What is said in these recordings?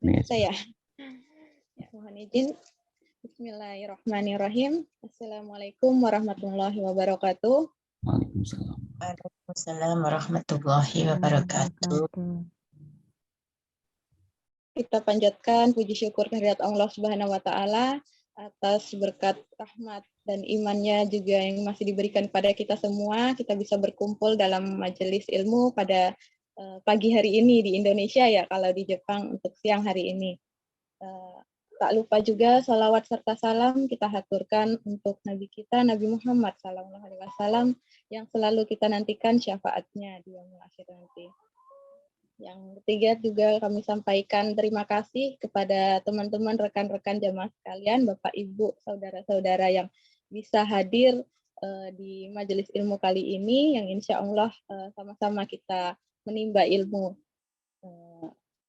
Ini Bisa ya? Ya, mohon izin. Bismillahirrahmanirrahim. Assalamualaikum warahmatullahi wabarakatuh. Waalaikumsalam. Waalaikumsalam warahmatullahi wabarakatuh. Kita panjatkan puji syukur kehadirat Allah Subhanahu wa taala atas berkat rahmat dan imannya juga yang masih diberikan pada kita semua. Kita bisa berkumpul dalam majelis ilmu pada pagi hari ini di Indonesia ya, kalau di Jepang untuk siang hari ini. Tak lupa juga salawat serta salam kita haturkan untuk Nabi kita, Nabi Muhammad SAW, yang selalu kita nantikan syafaatnya di yaumul akhir nanti. Yang ketiga juga kami sampaikan terima kasih kepada teman-teman, rekan-rekan jamaah sekalian, Bapak, Ibu, saudara-saudara yang bisa hadir di majelis ilmu kali ini, yang insya Allah sama-sama kita menimba ilmu.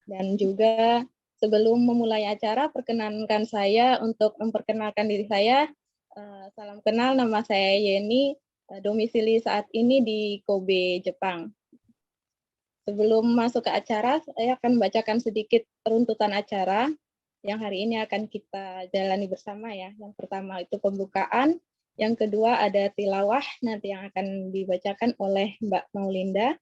Dan juga sebelum memulai acara, perkenankan saya untuk memperkenalkan diri saya. Salam kenal, nama saya Yeni, domisili saat ini di Kobe, Jepang. Sebelum masuk ke acara, saya akan membacakan sedikit runtutan acara yang hari ini akan kita jalani bersama ya. Yang pertama itu pembukaan, yang kedua ada tilawah nanti yang akan dibacakan oleh Mbak Maulinda.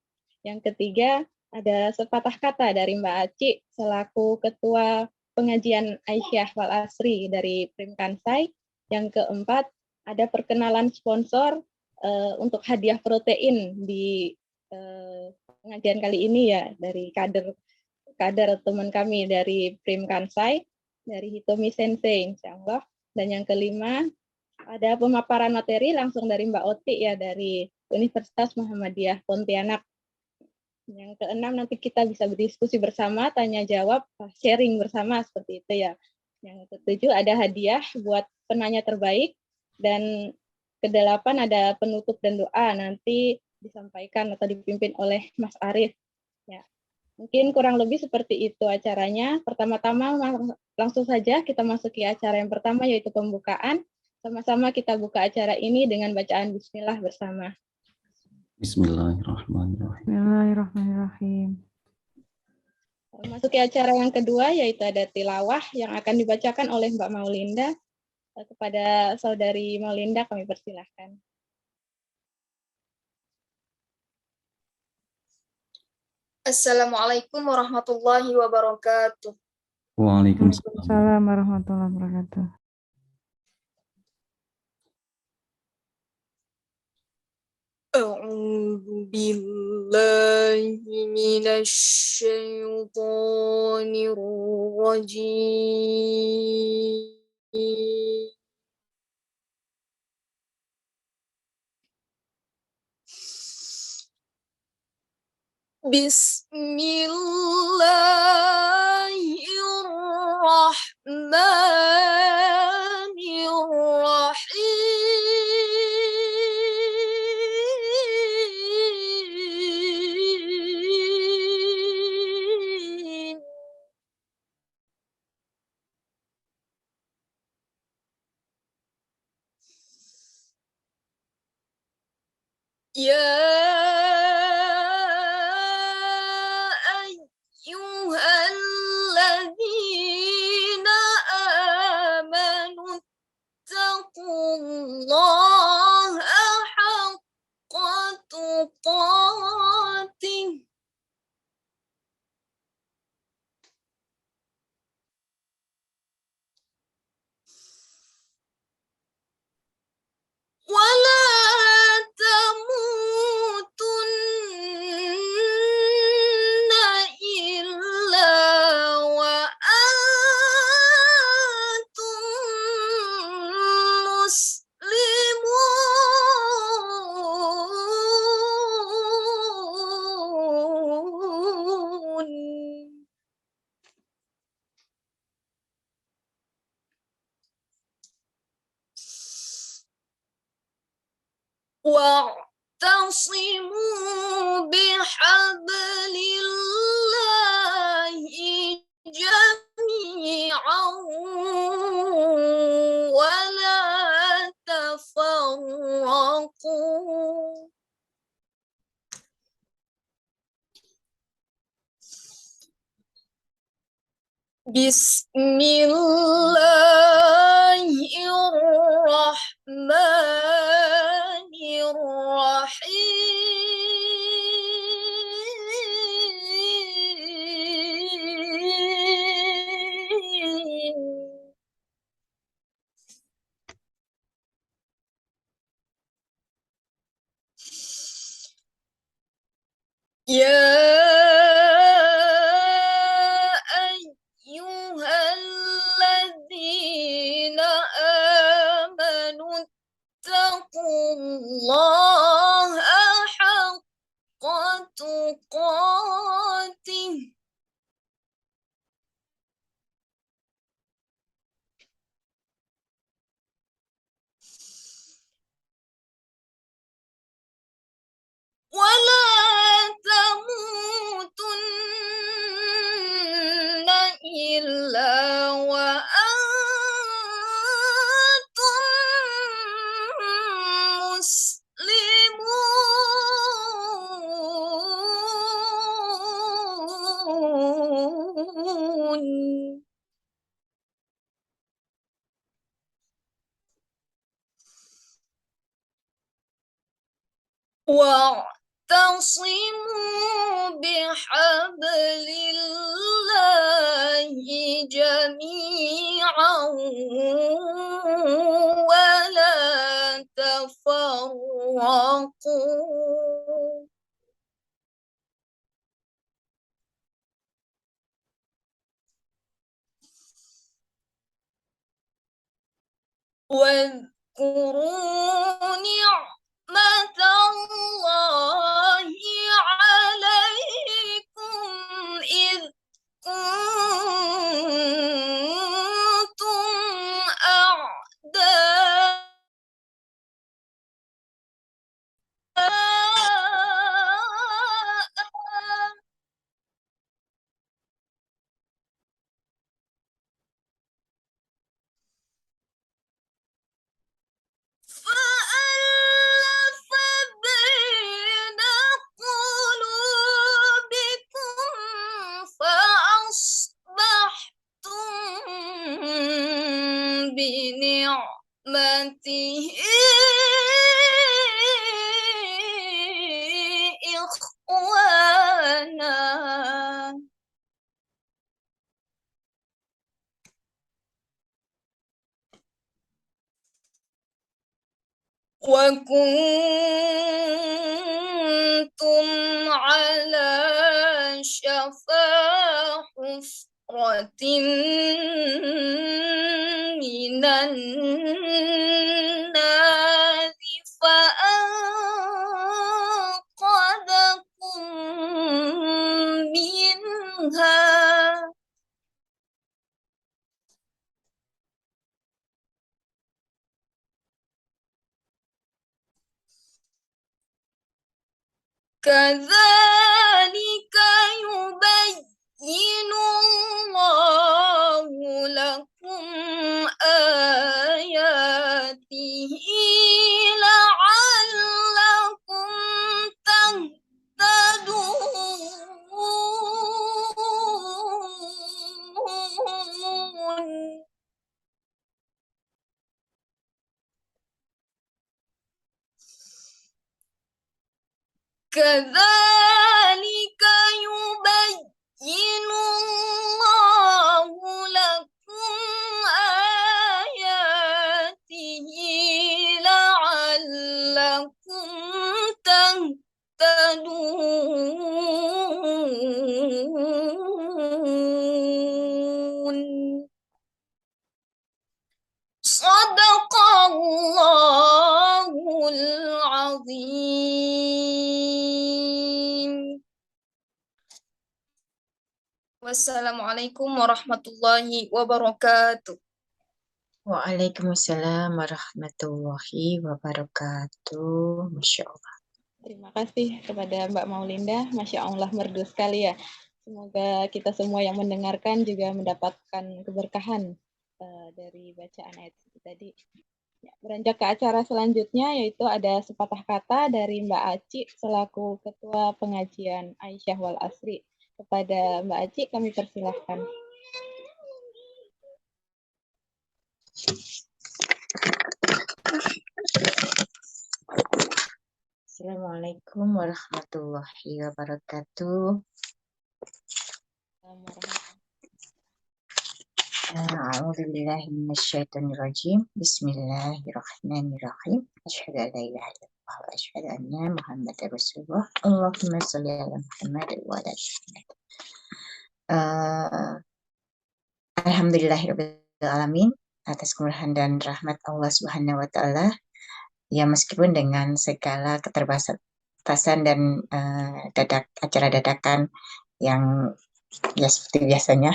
Yang ketiga ada sepatah kata dari Mbak Aci selaku Ketua Pengajian Aisyah Wal Asri dari Prim Kansai. Yang keempat ada perkenalan sponsor untuk hadiah protein di pengajian kali ini ya, dari kader teman kami dari Prim Kansai, dari Hitomi Sensei insya Allah. Dan yang kelima ada pemaparan materi langsung dari Mbak Oti ya, dari Universitas Muhammadiyah Pontianak. Yang keenam nanti kita bisa berdiskusi bersama, tanya jawab, sharing bersama seperti itu ya. Yang ketujuh ada hadiah buat penanya terbaik, dan kedelapan ada penutup dan doa nanti disampaikan atau dipimpin oleh Mas Arief. Ya, mungkin kurang lebih seperti itu acaranya. Pertama-tama langsung saja kita masuki acara yang pertama, yaitu pembukaan. Sama-sama kita buka acara ini dengan bacaan Bismillah bersama. Bismillahirrahmanirrahim. Bismillahirrahmanirrahim. Masuki acara yang kedua, yaitu ada tilawah yang akan dibacakan oleh Mbak Maulinda. Kepada Saudari Maulinda kami persilahkan. Assalamualaikum warahmatullahi wabarakatuh. Waalaikumsalam. Waalaikumsalam warahmatullahi wabarakatuh. A'udzu billahi minasy syaithanir rajim. Bismillahirrahmanirrahim. Ya ayyuhalladzina amanu taqullaha haqqa tuqatih wala tamutunna illa wa antum muslimun. Wa'tasimu bihablillahi jami'an wa la tafarraqu. Bismillahirrahmanirrahim. يا أيها الذين آمنوا اتقوا الله حق تقاته ولا تموتن إلا وأنتم مسلمون واعتصموا بحبل الله جميعا ولا تفرقوا واذكروا نعمة الله عليكم إذ كنتم أعداء فألف بين قلوبكم فأصبحتم بنعمته إخوانا وكنتم على شفا حفرة من النار فأنقذكم منها كذلك يبين الله لكم آياته لعلكم تهتدون كذلك يبين الله لكم آياته لعلكم تهتدون صدق الله العظيم. Wassalamualaikum warahmatullahi wabarakatuh. Waalaikumsalam warahmatullahi wabarakatuh. Masya Allah. Terima kasih kepada Mbak Maulinda, Masya Allah merdu sekali ya. Semoga kita semua yang mendengarkan juga mendapatkan keberkahan dari bacaan ayat tadi. Ya, beranjak ke acara selanjutnya, yaitu ada sepatah kata dari Mbak Aci selaku Ketua Pengajian Aisyah wal Asri. Kepada Mbak Aci kami persilahkan. Assalamualaikum warahmatullahi wabarakatuh. A'udzubillahi minasyaitonirrajim. Bismillahirrahmanirrahim. Asyhadu an la ilaha illallah wa asyhadu anna Muhammadar Rasulullah. Allahumma shalli ala Muhammad wa ala ali Muhammad. Alhamdulillahirabbil alamin, atas kemurahan dan rahmat Allah Subhanahu wa taala. Ya, meskipun dengan segala keterbatasan dan acara dadakan yang ya seperti biasanya.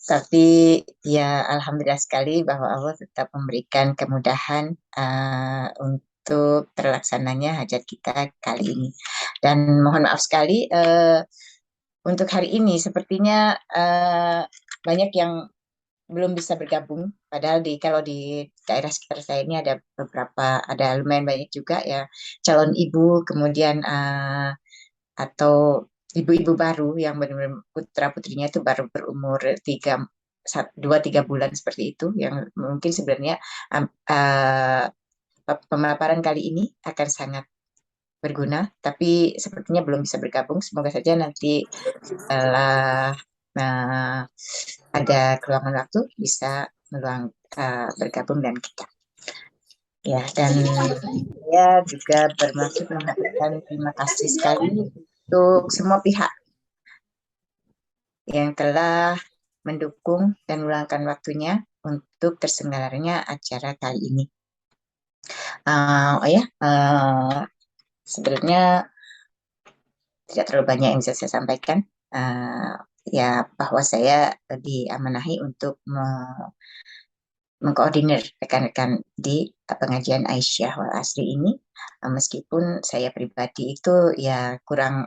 Tapi ya alhamdulillah sekali bahwa Allah tetap memberikan kemudahan untuk terlaksananya hajat kita kali ini. Dan mohon maaf sekali untuk hari ini sepertinya banyak yang belum bisa bergabung. Padahal kalau di daerah sekitar saya ini ada lumayan banyak juga ya calon ibu, kemudian atau ibu-ibu baru yang benar-benar putra-putrinya itu baru berumur 2-3 bulan seperti itu, yang mungkin sebenarnya pemaparan kali ini akan sangat berguna, tapi sepertinya belum bisa bergabung. Semoga saja nanti setelah ada keluangan waktu bisa bergabung dan kita. Ya, dan saya juga bermaksud mengatakan terima kasih sekali untuk semua pihak yang telah mendukung dan meluangkan waktunya untuk terselenggaranya acara kali ini. Sebenarnya tidak terlalu banyak yang bisa saya sampaikan. Ya, bahwa saya diamanahi untuk mengkoordinir rekan-rekan di pengajian Aisyah wal Asri ini, meskipun saya pribadi itu ya kurang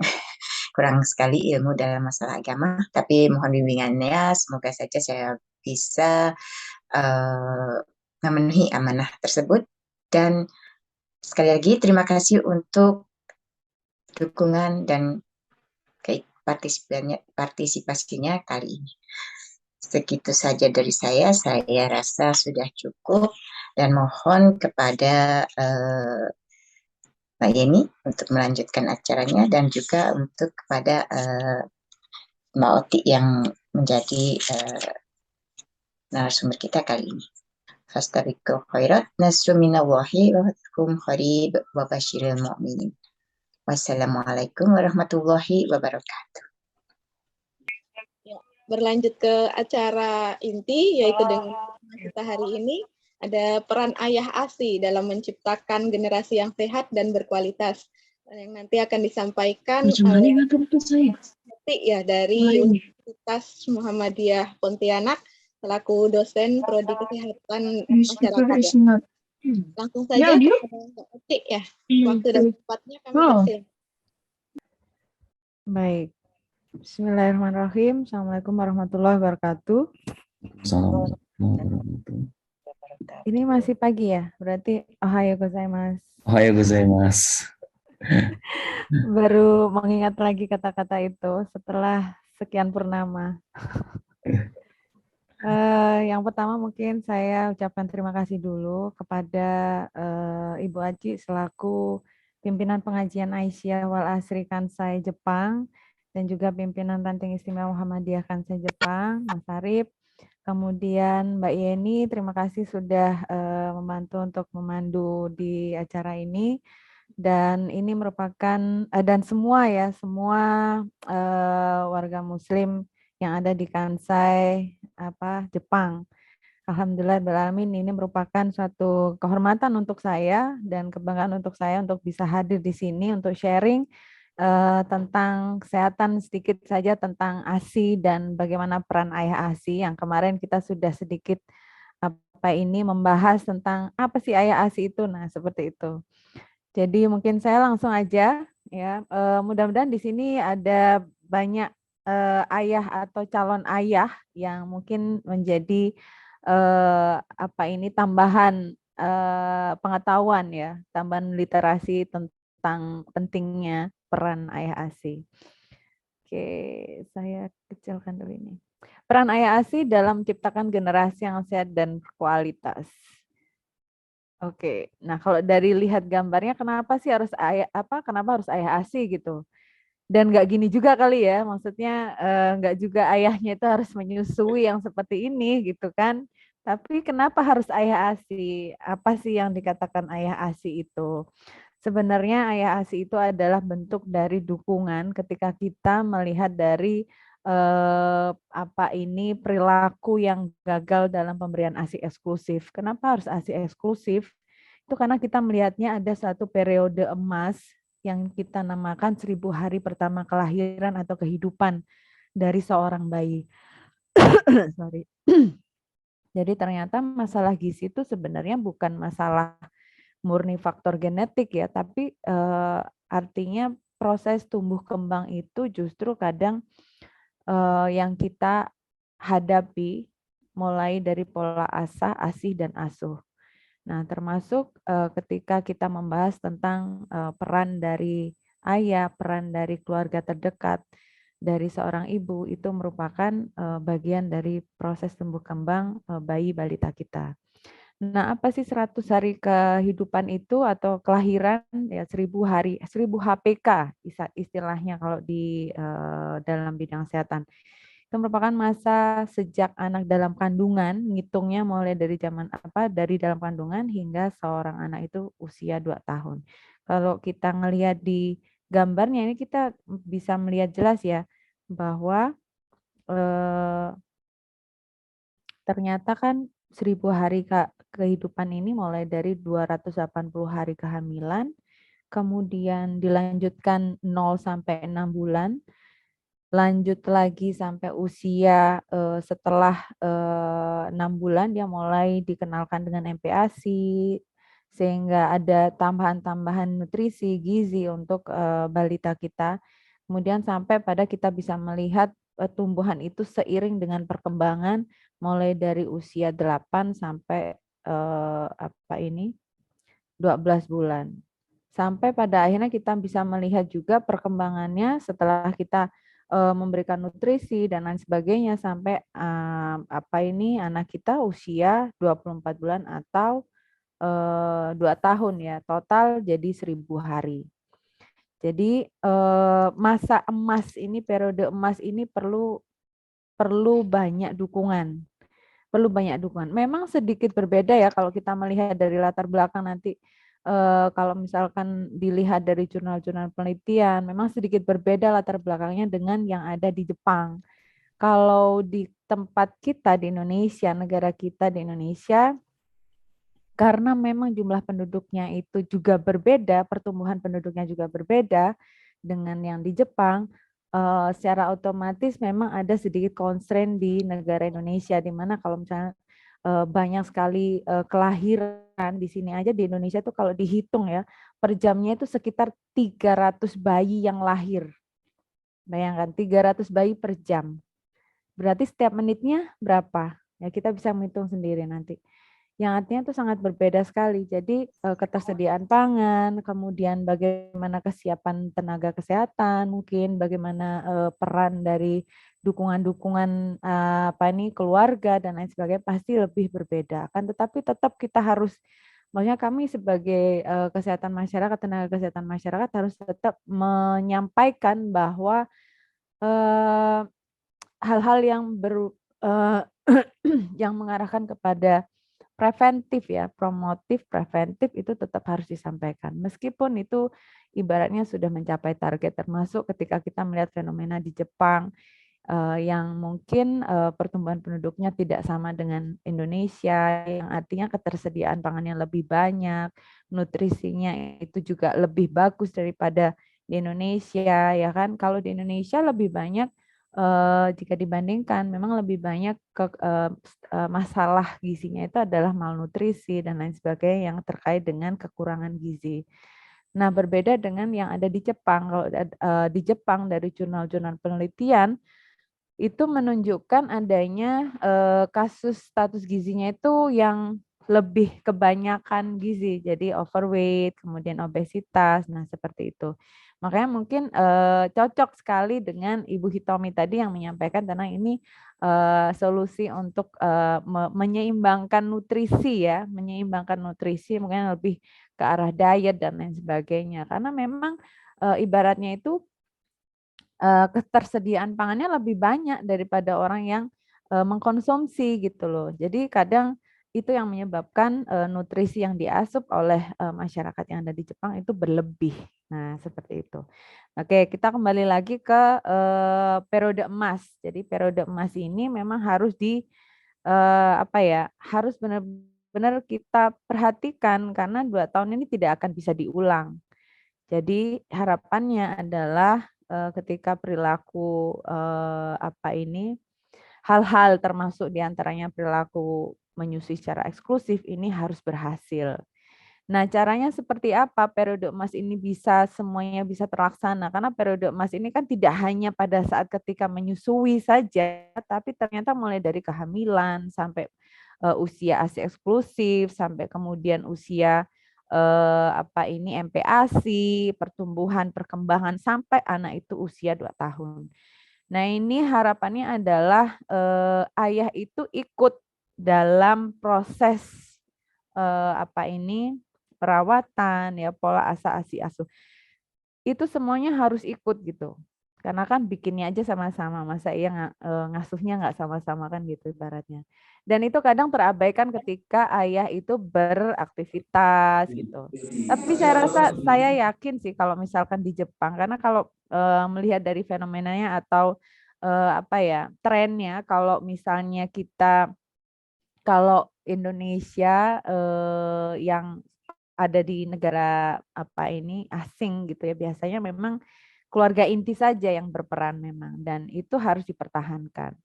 sekali ilmu dalam masalah agama, tapi mohon bimbingannya, semoga saja saya bisa memenuhi amanah tersebut. Dan sekali lagi terima kasih untuk dukungan dan partisipasinya kali ini. Segitu saja dari saya rasa sudah cukup, dan mohon kepada Mbak Yeni untuk melanjutkan acaranya, dan juga untuk kepada Mbak Oti yang menjadi narasumber kita kali ini. Fastabiqul khairat, nasru minallahi wa fatkum qarib wa basyiril mu'minin. Wassalamualaikum warahmatullahi wabarakatuh. Berlanjut ke acara inti, yaitu dengan kita hari ini, ada peran ayah ASI dalam menciptakan generasi yang sehat dan berkualitas, yang nanti akan disampaikan oleh dari Universitas Muhammadiyah Pontianak selaku dosen Prodi Kesehatan Masyarakat. Ya. Langsung saja ya, waktu dan tempatnya kami kasih. Baik. Bismillahirrahmanirrahim. Assalamualaikum warahmatullahi wabarakatuh. Assalamualaikum warahmatullahi wabarakatuh. Ini masih pagi ya? Berarti ohayo gozaimasu. Ohayo gozaimasu. Baru mengingat lagi kata-kata itu setelah sekian purnama. Yang pertama mungkin saya ucapkan terima kasih dulu kepada Ibu Aji selaku pimpinan pengajian Aisyah wal Asri Kansai Jepang, dan juga pimpinan Ranting Istimewa Muhammadiyah Kansai Jepang, Mas Arif. Kemudian Mbak Yeni, terima kasih sudah membantu untuk memandu di acara ini. Dan ini merupakan, dan semua warga Muslim yang ada di Kansai Jepang. Alhamdulillah beralamin, ini merupakan suatu kehormatan untuk saya dan kebanggaan untuk saya untuk bisa hadir di sini untuk sharing tentang kesehatan, sedikit saja tentang ASI dan bagaimana peran ayah ASI, yang kemarin kita sudah sedikit membahas tentang apa sih ayah ASI itu. Nah, seperti itu. Jadi mungkin saya langsung aja ya. Mudah-mudahan di sini ada banyak ayah atau calon ayah yang mungkin menjadi tambahan pengetahuan ya, tambahan literasi tentang pentingnya peran ayah ASI. Oke, saya kecilkan dulu ini. Peran ayah ASI dalam menciptakan generasi yang sehat dan berkualitas. Oke, nah kalau dari lihat gambarnya, kenapa sih harus kenapa harus ayah ASI gitu? Dan nggak gini juga kali ya, maksudnya nggak juga ayahnya itu harus menyusui yang seperti ini gitu kan. Tapi kenapa harus ayah ASI? Apa sih yang dikatakan ayah ASI itu? Sebenarnya ayah ASI itu adalah bentuk dari dukungan ketika kita melihat dari perilaku yang gagal dalam pemberian ASI eksklusif. Kenapa harus ASI eksklusif? Itu karena kita melihatnya ada satu periode emas yang kita namakan 1000 hari pertama kelahiran atau kehidupan dari seorang bayi. Sorry. Jadi ternyata masalah gizi itu sebenarnya bukan masalah murni faktor genetik ya, tapi artinya proses tumbuh kembang itu justru kadang yang kita hadapi mulai dari pola asah, asih, dan asuh. Nah, termasuk ketika kita membahas tentang peran dari ayah, peran dari keluarga terdekat, dari seorang ibu, itu merupakan bagian dari proses tumbuh kembang bayi balita kita. Nah, apa sih 100 hari kehidupan itu atau kelahiran ya 1000 hari, 1000 HPK istilahnya kalau di dalam bidang kesehatan. Itu merupakan masa sejak anak dalam kandungan, ngitungnya mulai dari dari dalam kandungan hingga seorang anak itu usia 2 tahun. Kalau kita ngelihat di gambarnya ini kita bisa melihat jelas ya bahwa ternyata kan 1000 hari kehidupan ini mulai dari 280 hari kehamilan, kemudian dilanjutkan 0 sampai 6 bulan, lanjut lagi sampai usia setelah 6 bulan dia mulai dikenalkan dengan MPASI, sehingga ada tambahan-tambahan nutrisi, gizi untuk balita kita. Kemudian sampai pada kita bisa melihat tumbuhan itu seiring dengan perkembangan mulai dari usia 8 sampai 12 bulan. Sampai pada akhirnya kita bisa melihat juga perkembangannya setelah kita memberikan nutrisi dan lain sebagainya sampai anak kita usia 24 bulan atau 2 tahun ya, total jadi 1000 hari. Jadi masa emas ini, periode emas ini perlu banyak dukungan. Perlu banyak dukungan. Memang sedikit berbeda ya kalau kita melihat dari latar belakang nanti kalau misalkan dilihat dari jurnal-jurnal penelitian, memang sedikit berbeda latar belakangnya dengan yang ada di Jepang. Kalau di tempat kita di Indonesia, negara kita di Indonesia, karena memang jumlah penduduknya itu juga berbeda, pertumbuhan penduduknya juga berbeda dengan yang di Jepang, secara otomatis memang ada sedikit constraint di negara Indonesia, di mana kalau misalnya banyak sekali kelahiran di sini aja di Indonesia tuh kalau dihitung ya, per jamnya itu sekitar 300 bayi yang lahir. Bayangkan 300 bayi per jam. Berarti setiap menitnya berapa? Ya kita bisa menghitung sendiri nanti. Yang artinya itu sangat berbeda sekali. Jadi ketersediaan pangan, kemudian bagaimana kesiapan tenaga kesehatan, mungkin bagaimana peran dari dukungan-dukungan keluarga dan lain sebagainya pasti lebih berbeda. Kan tetapi tetap kita harus, maksudnya kami sebagai kesehatan masyarakat, tenaga kesehatan masyarakat harus tetap menyampaikan bahwa hal-hal yang yang mengarahkan kepada preventif ya, promotif, preventif itu tetap harus disampaikan. Meskipun itu ibaratnya sudah mencapai target, termasuk ketika kita melihat fenomena di Jepang yang mungkin pertumbuhan penduduknya tidak sama dengan Indonesia, yang artinya ketersediaan pangannya lebih banyak, nutrisinya itu juga lebih bagus daripada di Indonesia, ya kan? Kalau di Indonesia lebih banyak jika dibandingkan memang lebih banyak masalah gizinya itu adalah malnutrisi dan lain sebagainya yang terkait dengan kekurangan gizi. Nah, berbeda dengan yang ada di Jepang. Kalau di Jepang dari jurnal-jurnal penelitian itu menunjukkan adanya kasus status gizinya itu yang lebih kebanyakan gizi, jadi overweight, kemudian obesitas, nah seperti itu. Makanya mungkin cocok sekali dengan Ibu Hitomi tadi yang menyampaikan tentang ini solusi untuk menyeimbangkan nutrisi ya, menyeimbangkan nutrisi mungkin lebih ke arah diet dan lain sebagainya. Karena memang ibaratnya itu ketersediaan pangannya lebih banyak daripada orang yang mengkonsumsi gitu loh. Jadi kadang itu yang menyebabkan nutrisi yang diasup oleh masyarakat yang ada di Jepang itu berlebih. Nah, seperti itu. Oke, kita kembali lagi ke periode emas. Jadi periode emas ini memang harus apa ya, harus benar-benar kita perhatikan karena 2 tahun ini tidak akan bisa diulang. Jadi harapannya adalah ketika perilaku apa ini hal-hal termasuk diantaranya perilaku menyusui secara eksklusif ini harus berhasil. Nah, caranya seperti apa periode emas ini bisa semuanya bisa terlaksana? Karena periode emas ini kan tidak hanya pada saat ketika menyusui saja, tapi ternyata mulai dari kehamilan sampai usia ASI eksklusif, sampai kemudian usia apa ini MPASI, pertumbuhan perkembangan sampai anak itu usia 2 tahun. Nah, ini harapannya adalah ayah itu ikut dalam proses apa ini perawatan ya, pola asa ASI asuh. Itu semuanya harus ikut gitu. Karena kan bikinnya aja sama-sama, masa iya ngasuhnya nggak sama-sama kan gitu ibaratnya. Dan itu kadang terabaikan ketika ayah itu beraktivitas gitu. Tapi saya rasa saya yakin sih kalau misalkan di Jepang, karena kalau melihat dari fenomenanya atau apa ya trennya, kalau misalnya kalau Indonesia yang ada di negara apa ini asing gitu ya, biasanya memang keluarga inti saja yang berperan memang dan itu harus dipertahankan.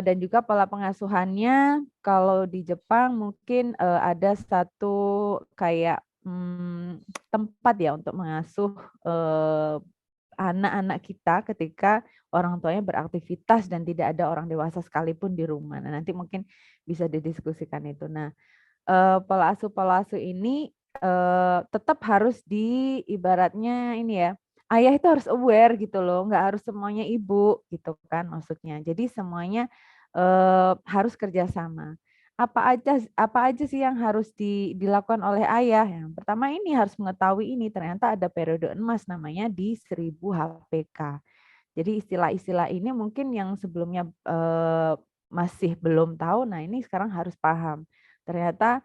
Dan juga pola pengasuhannya kalau di Jepang mungkin ada satu kayak tempat ya untuk mengasuh anak-anak kita ketika orang tuanya beraktivitas dan tidak ada orang dewasa sekalipun di rumah. Nah, nanti mungkin bisa didiskusikan itu. Nah, pola asuh ini tetap harus ibaratnya ini ya, ayah itu harus aware gitu loh, nggak harus semuanya ibu gitu kan maksudnya. Jadi semuanya harus kerjasama. Apa aja sih yang harus dilakukan oleh ayah? Yang pertama ini harus mengetahui ini ternyata ada periode emas namanya di 1000 HPK. Jadi istilah-istilah ini mungkin yang sebelumnya masih belum tahu, nah ini sekarang harus paham. Ternyata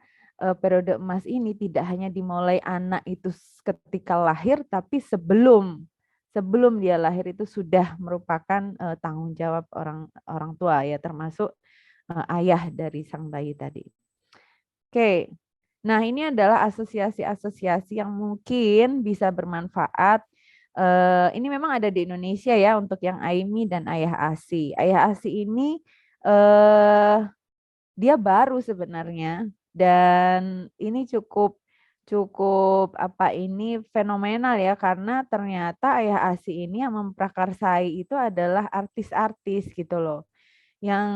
periode emas ini tidak hanya dimulai anak itu ketika lahir, tapi sebelum dia lahir itu sudah merupakan tanggung jawab orang tua ya, termasuk ayah dari sang bayi tadi. Oke, nah ini adalah asosiasi-asosiasi yang mungkin bisa bermanfaat. Ini memang ada di Indonesia ya untuk yang AIMI dan Ayah ASI. Ayah ASI ini dia baru sebenarnya dan ini cukup cukup apa ini fenomenal ya karena ternyata Ayah ASI ini yang memprakarsai itu adalah artis-artis gitu loh. Yang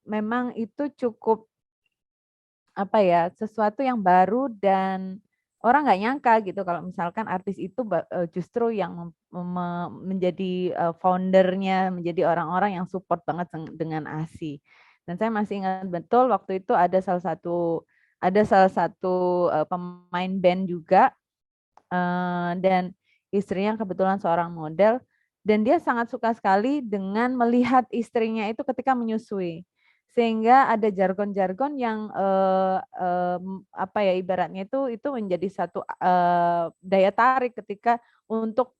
memang itu cukup apa ya, sesuatu yang baru dan orang nggak nyangka gitu kalau misalkan artis itu justru yang menjadi foundernya, menjadi orang-orang yang support banget dengan ASI. Dan saya masih ingat betul waktu itu ada salah satu pemain band juga dan istrinya kebetulan seorang model dan dia sangat suka sekali dengan melihat istrinya itu ketika menyusui. Sehingga ada jargon-jargon yang apa ya ibaratnya itu menjadi satu daya tarik ketika untuk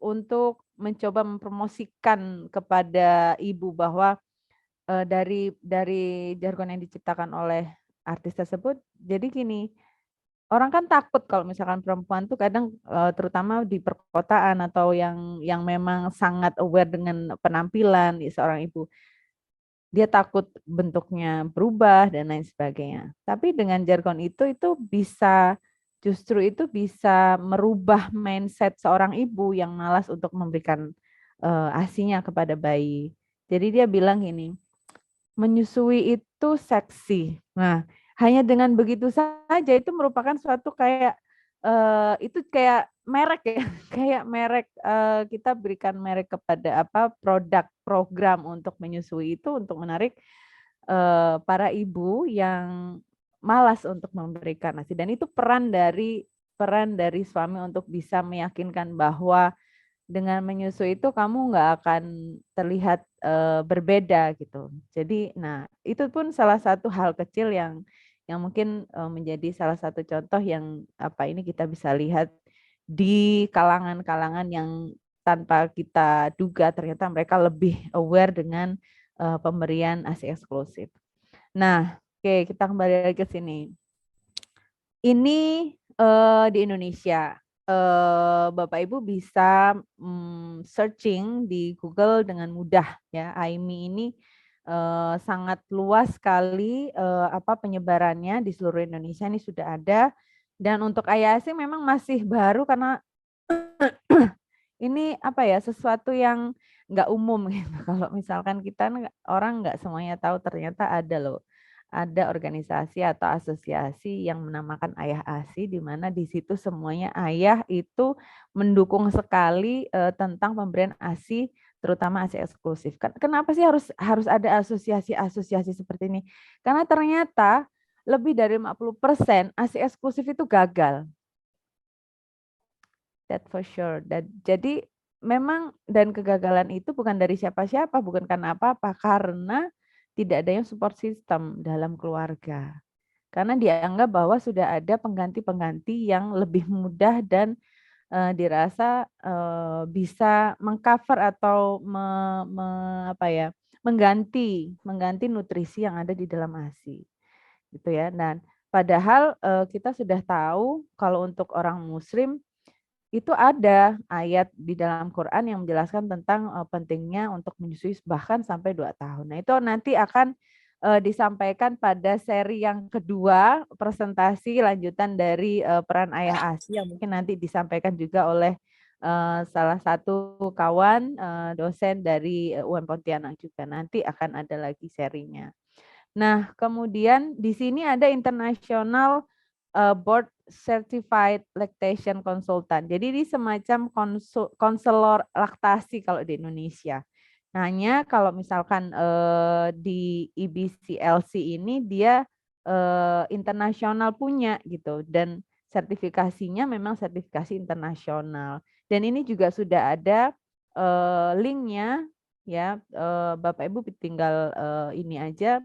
mencoba mempromosikan kepada ibu bahwa dari jargon yang diciptakan oleh artis tersebut. Jadi gini, orang kan takut kalau misalkan perempuan tuh kadang terutama di perkotaan atau yang memang sangat aware dengan penampilan seorang ibu. Dia takut bentuknya berubah dan lain sebagainya. Tapi dengan jargon itu justru itu bisa merubah mindset seorang ibu yang malas untuk memberikan ASInya kepada bayi. Jadi dia bilang gini, menyusui itu seksi. Nah, hanya dengan begitu saja itu merupakan suatu kayak itu kayak merek ya, kayak merek kita berikan merek kepada apa produk program untuk menyusui itu untuk menarik para ibu yang malas untuk memberikan ASI dan itu peran dari suami untuk bisa meyakinkan bahwa dengan menyusui itu kamu nggak akan terlihat berbeda gitu. Jadi, nah itu pun salah satu hal kecil yang mungkin menjadi salah satu contoh yang apa ini kita bisa lihat di kalangan-kalangan yang tanpa kita duga ternyata mereka lebih aware dengan pemberian ASI eksklusif. Nah, oke kita kembali lagi ke sini. Ini di Indonesia. Bapak Ibu bisa searching di Google dengan mudah ya. AIMI ini sangat luas sekali apa penyebarannya di seluruh Indonesia ini sudah ada. Dan untuk AYASI memang masih baru karena ini apa ya sesuatu yang nggak umum gitu. Kalau misalkan kita orang nggak semuanya tahu ternyata ada loh. Ada organisasi atau asosiasi yang menamakan Ayah ASI di mana di situ semuanya ayah itu mendukung sekali tentang pemberian ASI terutama ASI eksklusif. Kenapa sih harus ada asosiasi-asosiasi seperti ini? Karena ternyata lebih dari 50% ASI eksklusif itu gagal. That for sure. Jadi memang dan kegagalan itu bukan dari siapa-siapa, bukan karena apa-apa, karena tidak adanya support system dalam keluarga. Karena dianggap bahwa sudah ada pengganti-pengganti yang lebih mudah dan dirasa bisa mengcover atau mengganti nutrisi yang ada di dalam ASI. Gitu ya. Dan padahal kita sudah tahu kalau untuk orang muslim itu ada ayat di dalam Quran yang menjelaskan tentang pentingnya untuk menyusui bahkan sampai 2 tahun. Nah, itu nanti akan disampaikan pada seri yang kedua, presentasi lanjutan dari peran ayah ASI yang mungkin nanti disampaikan juga oleh salah satu kawan dosen dari UM Pontianak juga. Nanti akan ada lagi serinya. Nah, kemudian di sini ada International Board Certified Lactation Consultant. Jadi ini semacam konselor laktasi kalau di Indonesia. Nah, hanya kalau misalkan di IBCLC ini dia internasional punya gitu dan sertifikasinya memang sertifikasi internasional. Dan ini juga sudah ada linknya ya Bapak Ibu tinggal ini aja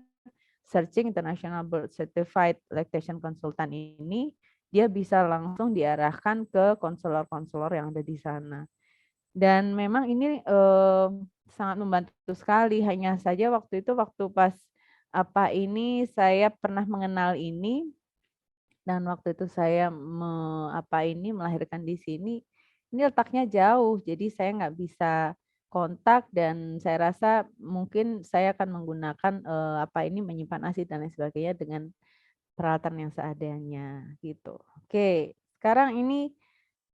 searching International Board Certified Lactation Consultant ini, dia bisa langsung diarahkan ke konselor-konselor yang ada di sana. Dan memang ini sangat membantu sekali. Hanya saja waktu pas apa ini saya pernah mengenal ini dan waktu itu saya melahirkan di sini. Ini letaknya jauh, jadi saya nggak bisa kontak dan saya rasa mungkin saya akan menggunakan menyimpan ASI dan lain sebagainya dengan peralatan yang seadanya gitu. Oke, sekarang ini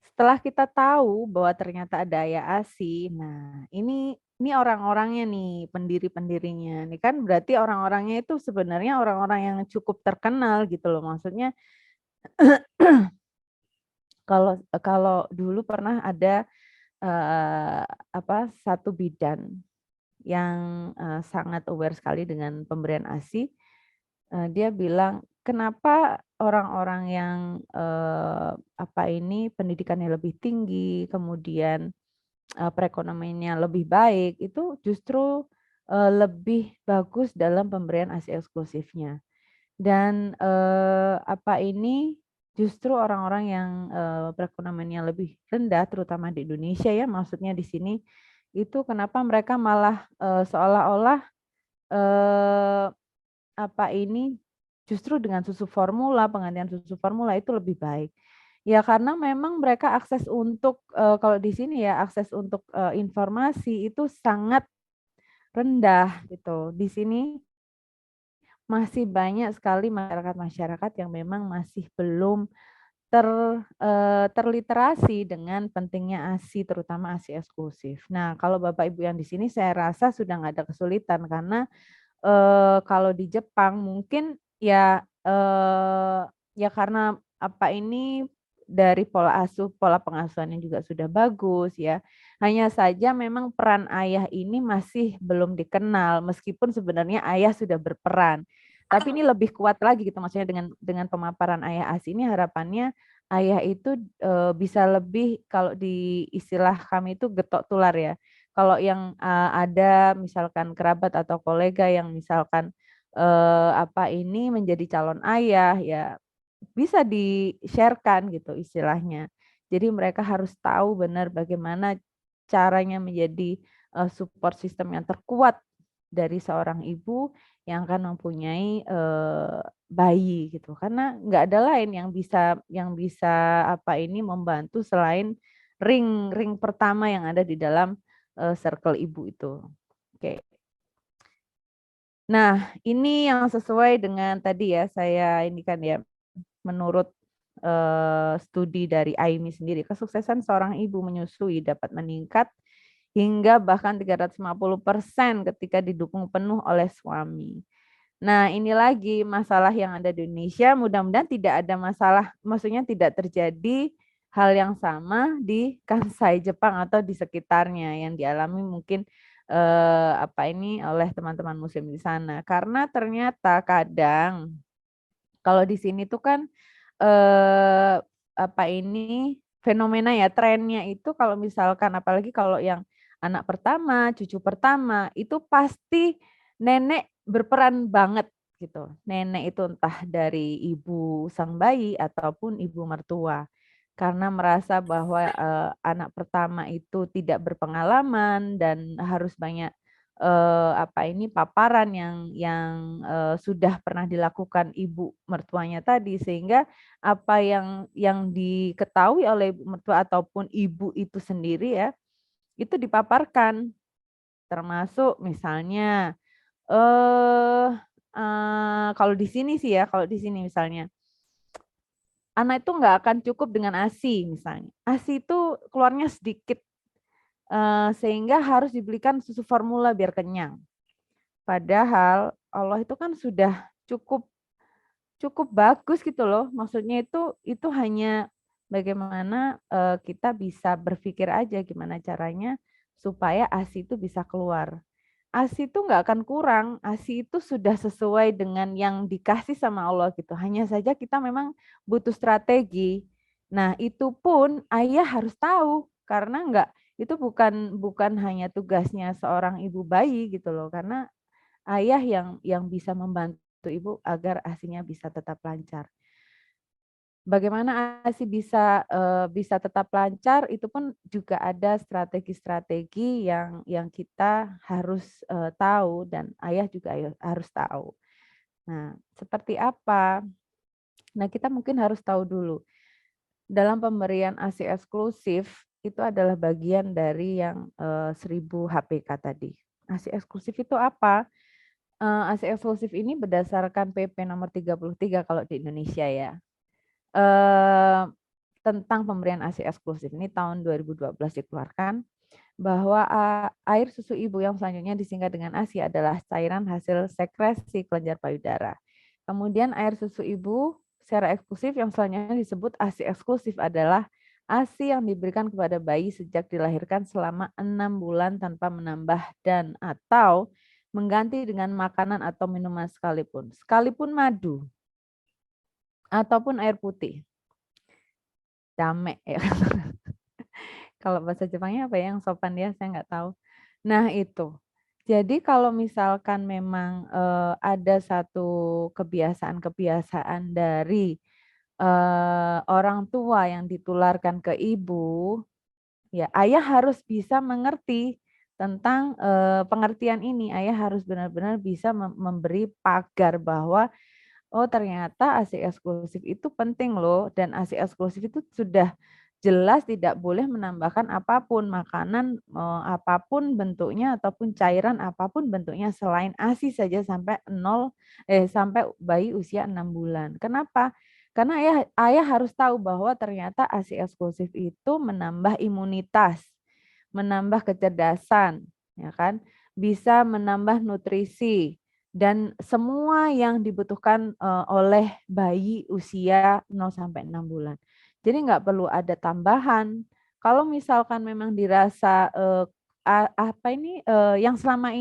setelah kita tahu bahwa ternyata ada ayah ASI, nah ini orang-orangnya nih, pendiri-pendirinya. Ini kan berarti orang-orangnya itu sebenarnya orang-orang yang cukup terkenal gitu loh. Maksudnya kalau dulu pernah ada satu bidan yang sangat aware sekali dengan pemberian ASI, dia bilang kenapa orang-orang yang pendidikannya lebih tinggi, kemudian perekonomiannya lebih baik, itu justru lebih bagus dalam pemberian ASI eksklusifnya. Dan justru orang-orang yang perekonomiannya lebih rendah, terutama di Indonesia ya, maksudnya di sini itu kenapa mereka malah seolah-olah justru dengan susu formula, penggantian susu formula itu lebih baik. Ya karena memang mereka akses untuk kalau di sini ya akses untuk informasi itu sangat rendah gitu. Di sini masih banyak sekali masyarakat-masyarakat yang memang masih belum terliterasi dengan pentingnya ASI, terutama ASI eksklusif. Nah, kalau Bapak Ibu yang di sini saya rasa sudah nggak ada kesulitan karena kalau di Jepang mungkin ya ya karena apa ini dari pola pengasuhannya juga sudah bagus ya. Hanya saja memang peran ayah ini masih belum dikenal meskipun sebenarnya ayah sudah berperan. Tapi ini lebih kuat lagi gitu maksudnya dengan pemaparan ayah ASI ini harapannya ayah itu bisa lebih kalau di istilah kami itu getok tular ya. Kalau yang ada misalkan kerabat atau kolega yang misalkan apa ini menjadi calon ayah ya bisa di-sharekan gitu istilahnya. Jadi mereka harus tahu benar bagaimana caranya menjadi support system yang terkuat dari seorang ibu yang akan mempunyai bayi gitu. Karena nggak ada lain yang bisa apa ini membantu selain ring pertama yang ada di dalam circle ibu itu. Oke. Nah, ini yang sesuai dengan tadi ya saya ini kan ya menurut studi dari AIMI sendiri, kesuksesan seorang ibu menyusui dapat meningkat hingga bahkan 350% ketika didukung penuh oleh suami. Nah, ini lagi masalah yang ada di Indonesia, mudah-mudahan tidak ada masalah, maksudnya tidak terjadi hal yang sama di Kansai Jepang atau di sekitarnya yang dialami mungkin apa ini oleh teman-teman muslim di sana. Karena ternyata kadang kalau di sini tuh kan apa ini fenomena ya trennya itu kalau misalkan apalagi kalau yang anak pertama, cucu pertama itu pasti nenek berperan banget gitu. Nenek itu entah dari ibu sang bayi ataupun ibu mertua. Karena merasa bahwa anak pertama itu tidak berpengalaman dan harus banyak apa ini paparan yang sudah pernah dilakukan ibu mertuanya tadi sehingga apa yang diketahui oleh ibu mertua ataupun ibu itu sendiri ya itu dipaparkan termasuk misalnya eh kalau di sini sih ya kalau di sini misalnya anak itu nggak akan cukup dengan ASI misalnya ASI itu keluarnya sedikit sehingga harus dibelikan susu formula biar kenyang. Padahal Allah itu kan sudah cukup cukup bagus gitu loh. Maksudnya itu hanya bagaimana kita bisa berpikir aja gimana caranya supaya ASI itu bisa keluar. ASI itu nggak akan kurang, ASI itu sudah sesuai dengan yang dikasih sama Allah gitu. Hanya saja kita memang butuh strategi. Nah, itu pun ayah harus tahu karena nggak itu bukan bukan hanya tugasnya seorang ibu bayi gitu loh. Karena ayah yang bisa membantu ibu agar ASI-nya bisa tetap lancar. Bagaimana ASI bisa tetap lancar itu pun juga ada strategi-strategi yang kita harus tahu dan ayah juga harus tahu. Nah, seperti apa? Nah, kita mungkin harus tahu dulu. Dalam pemberian ASI eksklusif itu adalah bagian dari yang 1000 HPK tadi. ASI eksklusif itu apa? ASI eksklusif ini berdasarkan PP nomor 33 kalau di Indonesia ya. Tentang pemberian ASI eksklusif ini tahun 2012 dikeluarkan bahwa air susu ibu yang selanjutnya disingkat dengan ASI adalah cairan hasil sekresi kelenjar payudara. Kemudian air susu ibu secara eksklusif yang selanjutnya disebut ASI eksklusif adalah ASI yang diberikan kepada bayi sejak dilahirkan selama 6 bulan tanpa menambah dan atau mengganti dengan makanan atau minuman sekalipun madu ataupun air putih. Dame ya. Kalau bahasa Jepangnya apa ya yang sopan ya, saya nggak tahu. Nah itu. Jadi kalau misalkan memang ada satu kebiasaan-kebiasaan dari orang tua yang ditularkan ke ibu, ya ayah harus bisa mengerti tentang pengertian ini. Ayah harus benar-benar bisa memberi pagar bahwa oh ternyata ASI eksklusif itu penting loh dan ASI eksklusif itu sudah jelas tidak boleh menambahkan apapun makanan apapun bentuknya ataupun cairan apapun bentuknya selain ASI saja sampai sampai bayi usia 6 bulan. Kenapa? Karena ayah harus tahu bahwa ternyata ASI eksklusif itu menambah imunitas, menambah kecerdasan, ya kan? Bisa menambah nutrisi, dan semua yang dibutuhkan oleh bayi usia 0 sampai 6 bulan. Jadi nggak perlu ada tambahan. Kalau misalkan memang dirasa yang selama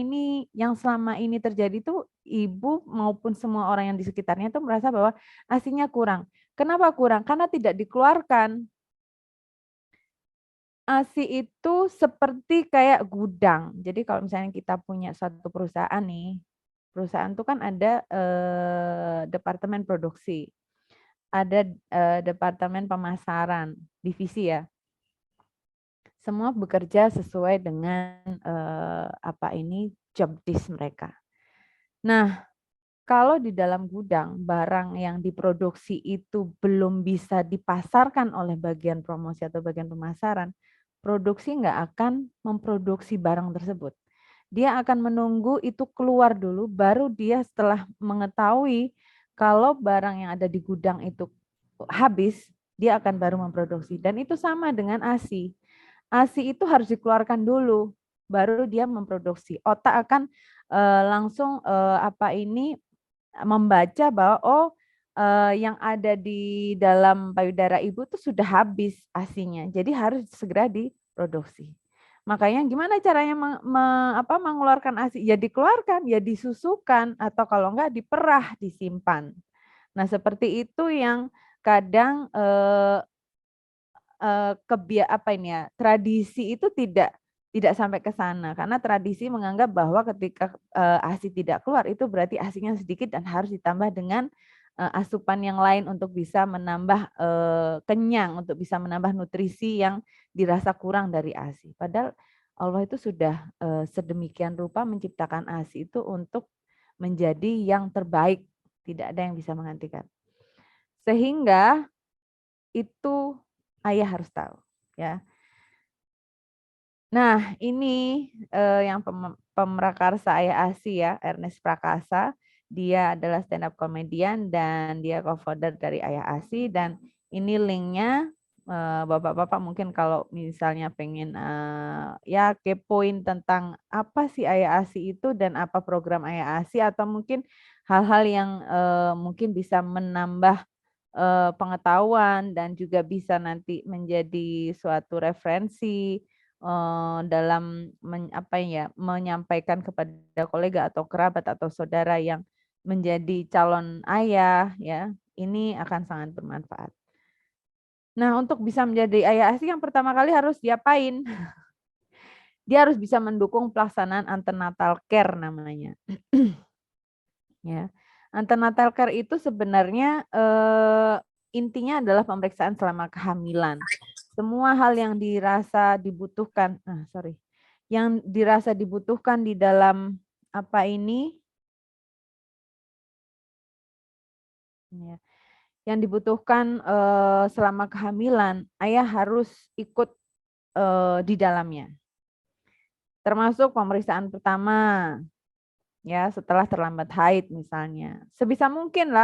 ini terjadi tuh ibu maupun semua orang yang di sekitarnya tuh merasa bahwa ASI-nya kurang. Kenapa kurang? Karena tidak dikeluarkan. ASI itu seperti kayak gudang. Jadi kalau misalnya kita punya suatu perusahaan nih, perusahaan itu kan ada departemen produksi, ada departemen pemasaran, divisi ya. Semua bekerja sesuai dengan job desk mereka. Nah, kalau di dalam gudang barang yang diproduksi itu belum bisa dipasarkan oleh bagian promosi atau bagian pemasaran, produksi nggak akan memproduksi barang tersebut. Dia akan menunggu itu keluar dulu, baru dia setelah mengetahui kalau barang yang ada di gudang itu habis, dia akan baru memproduksi. Dan itu sama dengan ASI. ASI itu harus dikeluarkan dulu, baru dia memproduksi. Otak akan langsung membaca bahwa yang ada di dalam payudara ibu itu sudah habis ASI-nya. Jadi harus segera diproduksi. Makanya gimana caranya mengeluarkan ASI? Ya dikeluarkan, ya disusukan, atau kalau enggak diperah, disimpan. Nah seperti itu yang kadang tradisi itu tidak sampai ke sana, karena tradisi menganggap bahwa ketika ASI tidak keluar itu berarti ASI-nya sedikit dan harus ditambah dengan asupan yang lain untuk bisa menambah kenyang, untuk bisa menambah nutrisi yang dirasa kurang dari ASI. Padahal Allah itu sudah sedemikian rupa menciptakan ASI itu untuk menjadi yang terbaik, tidak ada yang bisa menggantikan. Sehingga itu ayah harus tahu, ya. Nah, ini yang pemrakarsa ayah ASI ya, Ernest Prakasa. Dia adalah stand up comedian dan dia co-founder dari Ayah ASI, dan ini linknya Bapak-bapak mungkin kalau misalnya pengen ya kepoin tentang apa sih Ayah ASI itu dan apa program Ayah ASI, atau mungkin hal-hal yang mungkin bisa menambah pengetahuan dan juga bisa nanti menjadi suatu referensi dalam menyampaikan kepada kolega atau kerabat atau saudara yang menjadi calon ayah, ya, ini akan sangat bermanfaat. Nah, untuk bisa menjadi ayah ASI yang pertama kali harus diapain? Dia harus bisa mendukung pelaksanaan antenatal care namanya. Ya. Antenatal care itu sebenarnya intinya adalah pemeriksaan selama kehamilan. Semua hal yang dirasa dibutuhkan, yang dirasa dibutuhkan di dalam yang dibutuhkan selama kehamilan, ayah harus ikut di dalamnya. Termasuk pemeriksaan pertama, ya setelah terlambat haid misalnya. Sebisa mungkin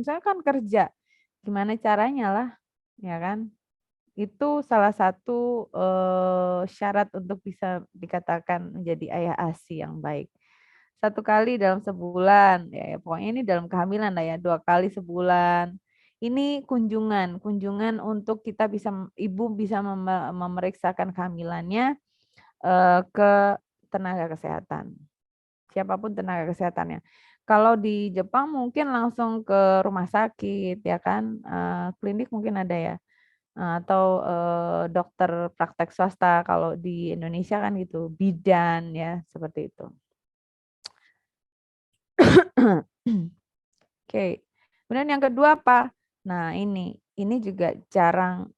saya kan kerja, gimana caranya lah, ya kan? Itu salah satu syarat untuk bisa dikatakan menjadi ayah ASI yang baik. 1 kali dalam sebulan, ya pokoknya ini dalam kehamilan lah ya, 2 kali sebulan. Ini kunjungan untuk ibu bisa memeriksakan kehamilannya ke tenaga kesehatan. Siapapun tenaga kesehatannya. Kalau di Jepang mungkin langsung ke rumah sakit, ya kan, klinik mungkin ada ya, atau dokter praktek swasta. Kalau di Indonesia kan gitu, bidan ya, seperti itu. Oke. Kemudian yang kedua apa? Nah, ini juga jarang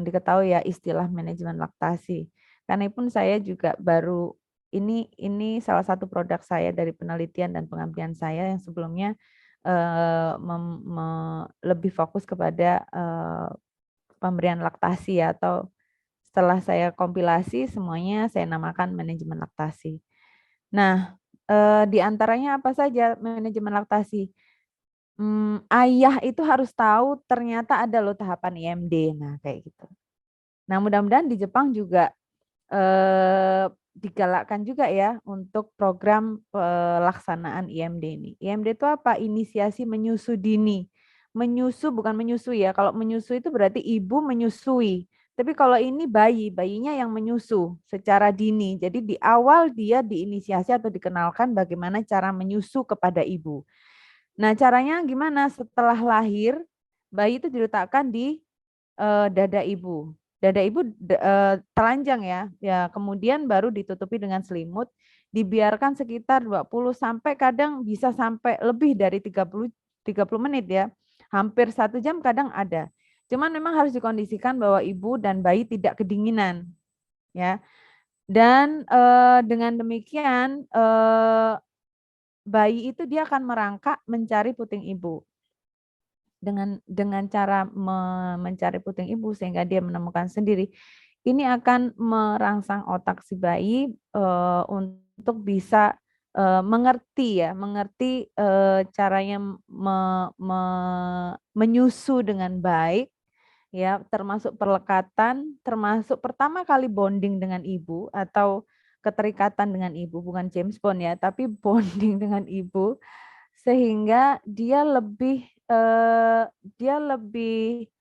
diketahui ya istilah manajemen laktasi. Karena pun saya juga baru ini salah satu produk saya dari penelitian dan pengabdian saya yang sebelumnya lebih fokus kepada pemberian laktasi ya, atau setelah saya kompilasi semuanya saya namakan manajemen laktasi. Nah, di antaranya apa saja manajemen laktasi? Ayah itu harus tahu ternyata ada loh tahapan IMD. Nah, kayak gitu. Nah, mudah-mudahan di Jepang juga digalakkan juga ya untuk program pelaksanaan IMD ini. IMD itu apa? Inisiasi menyusu dini. Menyusu bukan menyusui ya. Kalau menyusu itu berarti ibu menyusui. Tapi kalau ini bayinya yang menyusu secara dini. Jadi di awal dia diinisiasi atau dikenalkan bagaimana cara menyusu kepada ibu. Nah, caranya gimana? Setelah lahir, bayi itu diletakkan di dada ibu. Dada ibu telanjang ya. Ya, kemudian baru ditutupi dengan selimut, dibiarkan sekitar 20 sampai kadang bisa sampai lebih dari 30 menit ya. Hampir 1 jam kadang ada. Cuman memang harus dikondisikan bahwa ibu dan bayi tidak kedinginan ya. Dan dengan demikian bayi itu dia akan merangkak mencari puting ibu. Dengan cara mencari puting ibu sehingga dia menemukan sendiri, ini akan merangsang otak si bayi untuk bisa mengerti caranya menyusu dengan baik ya, termasuk perlekatan, termasuk pertama kali bonding dengan ibu atau keterikatan dengan ibu, bukan James Bond ya, tapi bonding dengan ibu sehingga dia lebih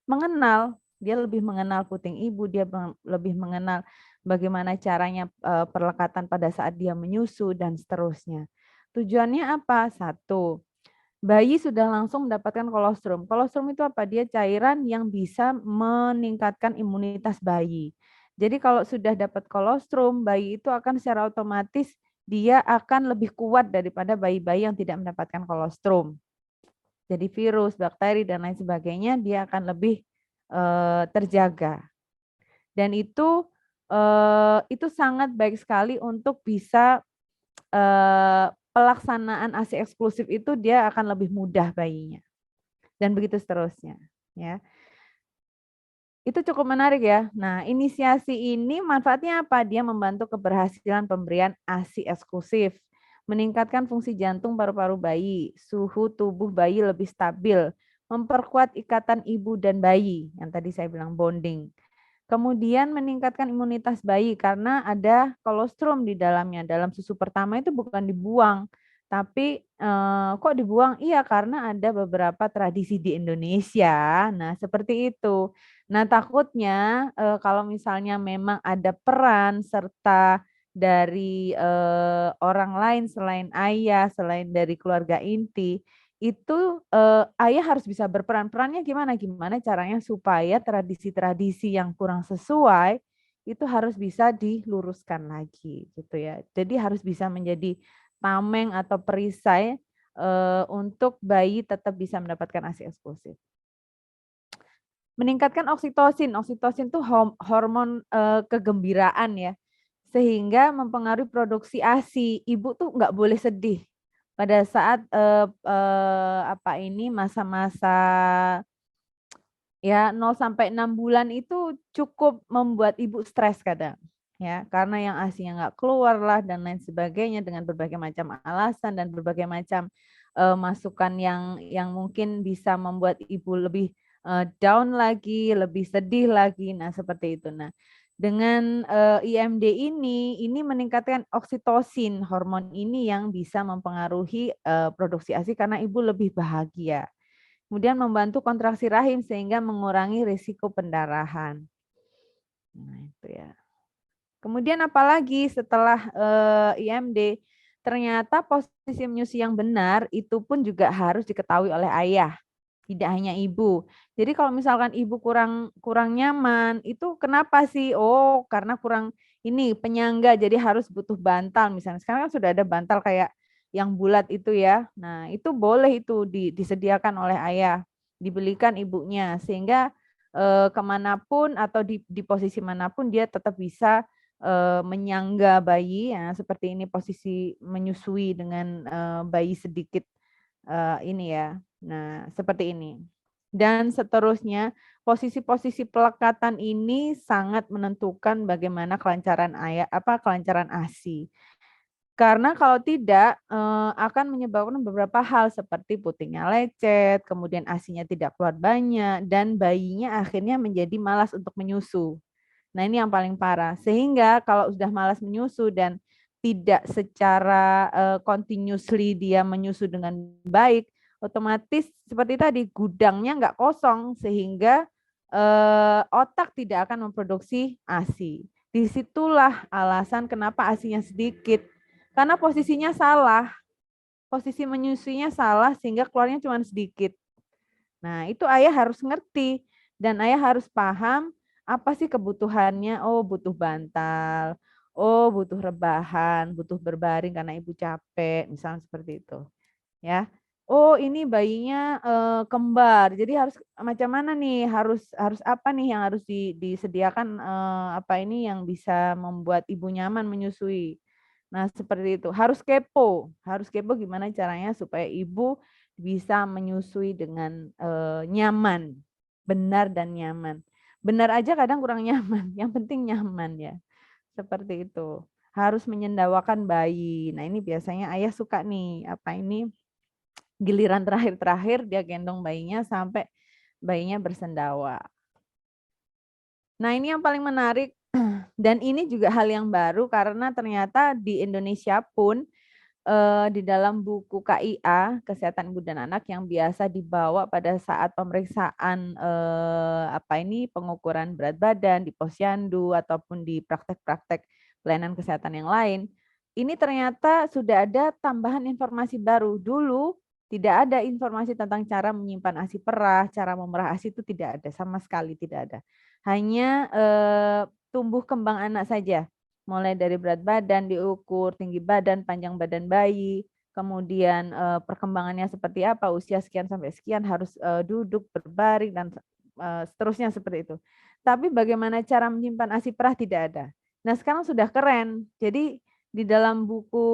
mengenal puting ibu, dia lebih mengenal bagaimana caranya perlekatan pada saat dia menyusu dan seterusnya. Tujuannya apa? 1, bayi sudah langsung mendapatkan kolostrum. Kolostrum itu apa? Dia cairan yang bisa meningkatkan imunitas bayi. Jadi kalau sudah dapat kolostrum, bayi itu akan secara otomatis dia akan lebih kuat daripada bayi-bayi yang tidak mendapatkan kolostrum. Jadi virus, bakteri, dan lain sebagainya dia akan lebih terjaga. Dan itu sangat baik sekali untuk bisa pelaksanaan ASI eksklusif itu dia akan lebih mudah bayinya. Dan begitu seterusnya. Ya. Itu cukup menarik ya. Nah, inisiasi ini manfaatnya apa? Dia membantu keberhasilan pemberian ASI eksklusif, meningkatkan fungsi jantung paru-paru bayi, suhu tubuh bayi lebih stabil, memperkuat ikatan ibu dan bayi, yang tadi saya bilang bonding. Kemudian meningkatkan imunitas bayi karena ada kolostrum di dalamnya. Dalam susu pertama itu bukan dibuang, tapi kok dibuang? Iya, karena ada beberapa tradisi di Indonesia. Nah, seperti itu. Nah, takutnya kalau misalnya memang ada peran serta dari orang lain selain ayah, selain dari keluarga inti, itu ayah harus bisa berperan. Perannya gimana? Gimana caranya supaya tradisi-tradisi yang kurang sesuai itu harus bisa diluruskan lagi gitu ya. Jadi harus bisa menjadi tameng atau perisai untuk bayi tetap bisa mendapatkan ASI eksklusif. Meningkatkan oksitosin. Oksitosin itu hormon kegembiraan ya. Sehingga mempengaruhi produksi ASI. Ibu tuh nggak boleh sedih pada saat masa-masa ya 0 sampai 6 bulan itu cukup membuat ibu stres kadang ya, karena yang ASI-nya nggak keluar lah dan lain sebagainya dengan berbagai macam alasan dan berbagai macam masukan yang mungkin bisa membuat ibu lebih down lagi, lebih sedih lagi. Nah, seperti itu. Nah, dengan IMD ini meningkatkan oksitosin, hormon ini yang bisa mempengaruhi produksi ASI karena ibu lebih bahagia. Kemudian membantu kontraksi rahim sehingga mengurangi risiko pendarahan. Nah, itu ya. Kemudian apalagi setelah IMD, ternyata posisi menyusui yang benar itu pun juga harus diketahui oleh ayah, tidak hanya ibu. Jadi kalau misalkan ibu kurang nyaman, itu kenapa sih? Oh, karena kurang ini penyangga, jadi harus butuh bantal misalnya. Sekarang kan sudah ada bantal kayak yang bulat itu ya. Nah, itu boleh itu disediakan oleh ayah, dibelikan ibunya sehingga kemanapun atau di posisi manapun dia tetap bisa menyangga bayi ya, seperti ini posisi menyusui dengan bayi sedikit ini ya. Nah, seperti ini. Dan seterusnya, posisi-posisi pelekatan ini sangat menentukan bagaimana kelancaran kelancaran ASI. Karena kalau tidak akan menyebabkan beberapa hal seperti putingnya lecet, kemudian ASI-nya tidak keluar banyak dan bayinya akhirnya menjadi malas untuk menyusu. Nah, ini yang paling parah. Sehingga kalau sudah malas menyusu dan tidak secara continuously dia menyusu dengan baik, otomatis seperti tadi gudangnya nggak kosong sehingga otak tidak akan memproduksi ASI. Disitulah alasan kenapa ASInya sedikit. Karena posisinya salah. Posisi menyusuinya salah sehingga keluarnya cuma sedikit. Nah, itu ayah harus ngerti dan ayah harus paham apa sih kebutuhannya. Oh, butuh bantal. Oh, butuh rebahan, butuh berbaring karena ibu capek, misalnya seperti itu. Ya. Oh, ini bayinya kembar. Jadi harus macam mana nih? Harus apa nih yang harus disediakan apa ini yang bisa membuat ibu nyaman menyusui. Nah, seperti itu. Harus kepo gimana caranya supaya ibu bisa menyusui dengan nyaman, benar dan nyaman. Benar aja kadang kurang nyaman, yang penting nyaman ya. Seperti itu. Harus menyendawakan bayi. Nah, ini biasanya ayah suka nih, apa ini giliran terakhir-terakhir dia gendong bayinya sampai bayinya bersendawa. Nah, ini yang paling menarik dan ini juga hal yang baru karena ternyata di Indonesia pun di dalam buku KIA Kesehatan Ibu dan Anak yang biasa dibawa pada saat pemeriksaan apa ini pengukuran berat badan di posyandu ataupun di praktek-praktek pelayanan kesehatan yang lain, ini ternyata sudah ada tambahan informasi baru. Dulu tidak ada informasi tentang cara menyimpan ASI perah, cara memerah ASI itu tidak ada, sama sekali tidak ada. Hanya tumbuh kembang anak saja. Mulai dari berat badan diukur, tinggi badan, panjang badan bayi, kemudian perkembangannya seperti apa, usia sekian sampai sekian harus duduk, berbaring, dan seterusnya seperti itu. Tapi bagaimana cara menyimpan ASI perah tidak ada. Nah, sekarang sudah keren. Jadi di dalam buku,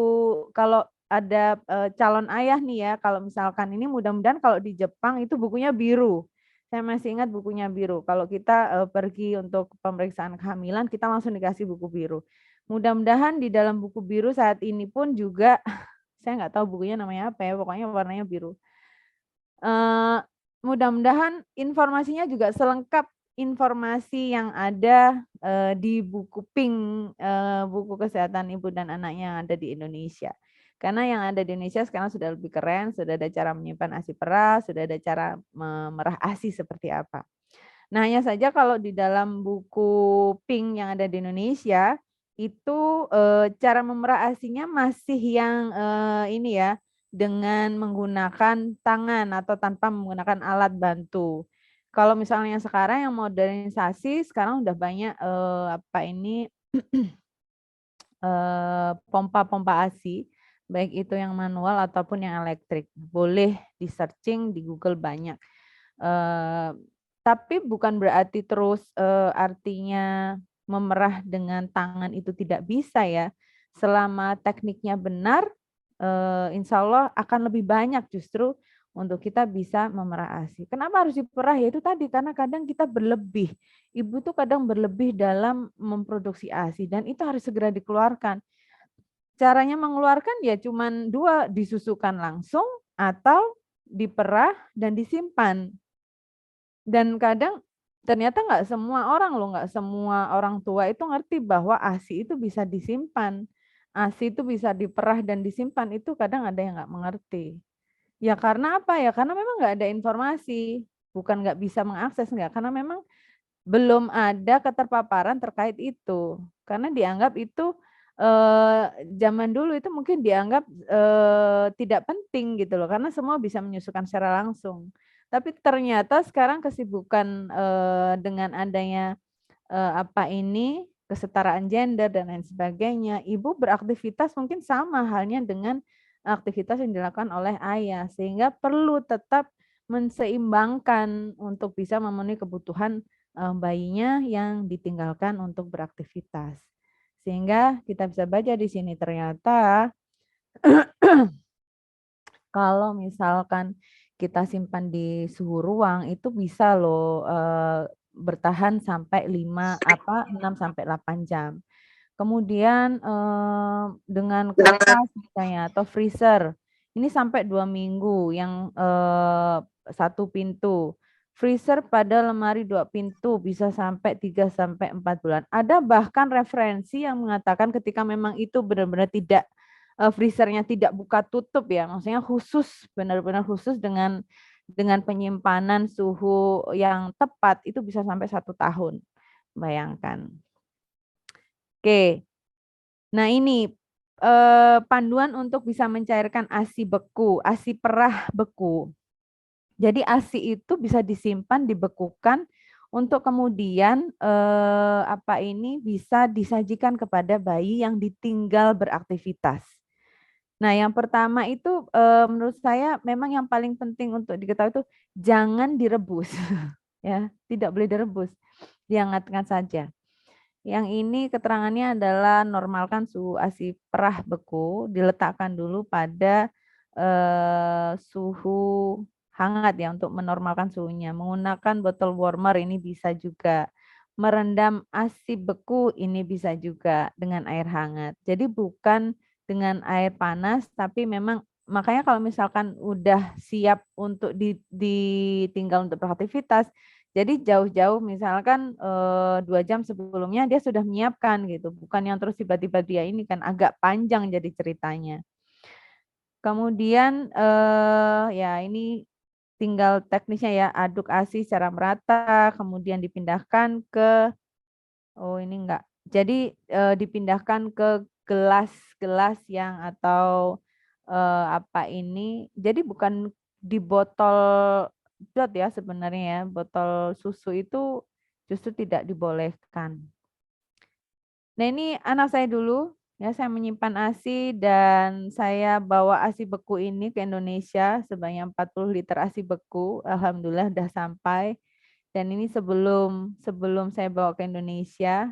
kalau ada calon ayah nih ya, kalau misalkan ini mudah-mudahan kalau di Jepang itu bukunya biru. Saya masih ingat bukunya biru. Kalau kita pergi untuk pemeriksaan kehamilan, kita langsung dikasih buku biru. Mudah-mudahan di dalam buku biru saat ini pun juga, saya nggak tahu bukunya namanya apa ya, pokoknya warnanya biru. Mudah-mudahan informasinya juga selengkap informasi yang ada di buku Pink, buku kesehatan ibu dan anaknya yang ada di Indonesia. Karena yang ada di Indonesia sekarang sudah lebih keren, sudah ada cara menyimpan ASI perah, sudah ada cara memerah ASI seperti apa. Nah, hanya saja kalau di dalam buku Pink yang ada di Indonesia, itu cara memerah ASI-nya masih yang ini ya, dengan menggunakan tangan atau tanpa menggunakan alat bantu. Kalau misalnya sekarang yang modernisasi, sekarang udah banyak apa ini pompa-pompa ASI, baik itu yang manual ataupun yang elektrik. Boleh di-searching di Google banyak. Tapi bukan berarti terus artinya memerah dengan tangan itu tidak bisa ya. Selama tekniknya benar, insya Allah akan lebih banyak justru untuk kita bisa memerah ASI. Kenapa harus diperah? Ya itu tadi, karena kadang kita berlebih. Ibu tuh kadang berlebih dalam memproduksi ASI dan itu harus segera dikeluarkan. Caranya mengeluarkan ya cuman dua, disusukan langsung atau diperah dan disimpan. Dan kadang ternyata nggak semua orang loh, nggak semua orang tua itu ngerti bahwa ASI itu bisa disimpan. ASI itu bisa diperah dan disimpan, itu kadang ada yang nggak mengerti. Ya karena apa ya? Karena memang nggak ada informasi, bukan nggak bisa mengakses, nggak. Karena memang belum ada keterpaparan terkait itu. Karena dianggap itu zaman dulu itu mungkin dianggap tidak penting gitu loh, karena semua bisa menyusukan secara langsung. Tapi ternyata sekarang kesibukan dengan adanya apa ini kesetaraan gender dan lain sebagainya, ibu beraktivitas mungkin sama halnya dengan aktivitas yang dilakukan oleh ayah, sehingga perlu tetap menseimbangkan untuk bisa memenuhi kebutuhan bayinya yang ditinggalkan untuk beraktivitas. Sehingga kita bisa baca di sini ternyata kalau misalkan kita simpan di suhu ruang itu bisa loh bertahan sampai 6 sampai 8 jam. Kemudian dengan kulkas misalnya atau freezer ini sampai 2 minggu yang satu pintu. Freezer pada lemari 2 pintu bisa sampai 3 sampai 4 bulan. Ada bahkan referensi yang mengatakan ketika memang itu benar-benar tidak freezernya tidak buka tutup ya, maksudnya khusus, benar-benar khusus dengan penyimpanan suhu yang tepat itu bisa sampai 1 tahun. Bayangkan. Oke. Nah, ini panduan untuk bisa mencairkan ASI beku, ASI perah beku. Jadi ASI itu bisa disimpan, dibekukan untuk kemudian bisa disajikan kepada bayi yang ditinggal beraktivitas. Nah, yang pertama itu menurut saya memang yang paling penting untuk diketahui itu jangan direbus, ya, tidak boleh direbus, dihangatkan saja. Yang ini keterangannya adalah normalkan suhu ASI perah beku, diletakkan dulu pada suhu hangat ya untuk menormalkan suhunya. Menggunakan botol warmer ini bisa juga. Merendam ASI beku ini bisa juga dengan air hangat. Jadi bukan dengan air panas, tapi memang makanya kalau misalkan udah siap untuk ditinggal untuk beraktivitas, jadi jauh-jauh misalkan 2 jam sebelumnya dia sudah menyiapkan gitu, bukan yang terus tiba-tiba dia ini kan agak panjang jadi ceritanya. Kemudian ya ini tinggal teknisnya ya, aduk ASI secara merata, kemudian dipindahkan ke ini enggak. Jadi dipindahkan ke gelas-gelas yang atau jadi bukan di botol dot ya sebenarnya ya, botol susu itu justru tidak dibolehkan. Nah, ini anak saya dulu, ya saya menyimpan ASI dan saya bawa ASI beku ini ke Indonesia sebanyak 40 liter ASI beku, alhamdulillah sudah sampai. Dan ini sebelum saya bawa ke Indonesia,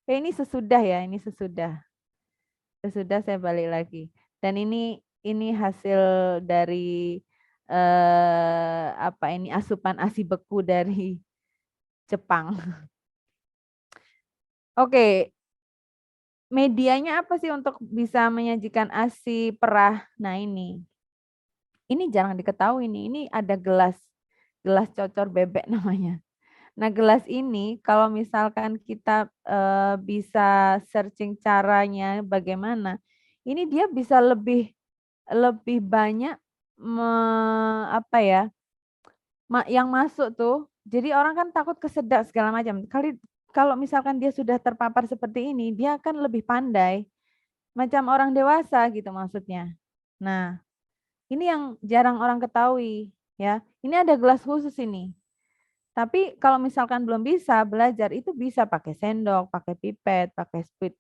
ini sesudah ya, ini sesudah. Sesudah saya balik lagi. Dan ini hasil dari asupan ASI beku dari Jepang. Oke. Medianya apa sih untuk bisa menyajikan ASI perah? Nah, ini jarang diketahui nih. Ini ada gelas cocor bebek namanya. Nah, gelas ini kalau misalkan kita bisa searching caranya bagaimana, ini dia bisa lebih banyak yang masuk tuh. Jadi orang kan takut kesedak segala macam. Kalau misalkan dia sudah terpapar seperti ini, dia akan lebih pandai. Macam orang dewasa gitu maksudnya. Nah, ini yang jarang orang ketahui ya. Ini ada gelas khusus ini. Tapi kalau misalkan belum bisa belajar, itu bisa pakai sendok, pakai pipet, pakai spit,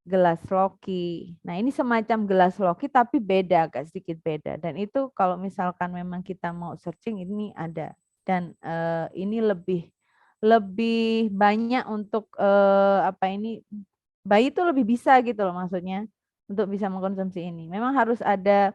gelas loki. Nah, ini semacam gelas loki tapi beda, agak sedikit beda. Dan itu kalau misalkan memang kita mau searching ini ada. Dan ini lebih banyak untuk bayi itu lebih bisa gitu loh maksudnya untuk bisa mengkonsumsi ini. Memang harus ada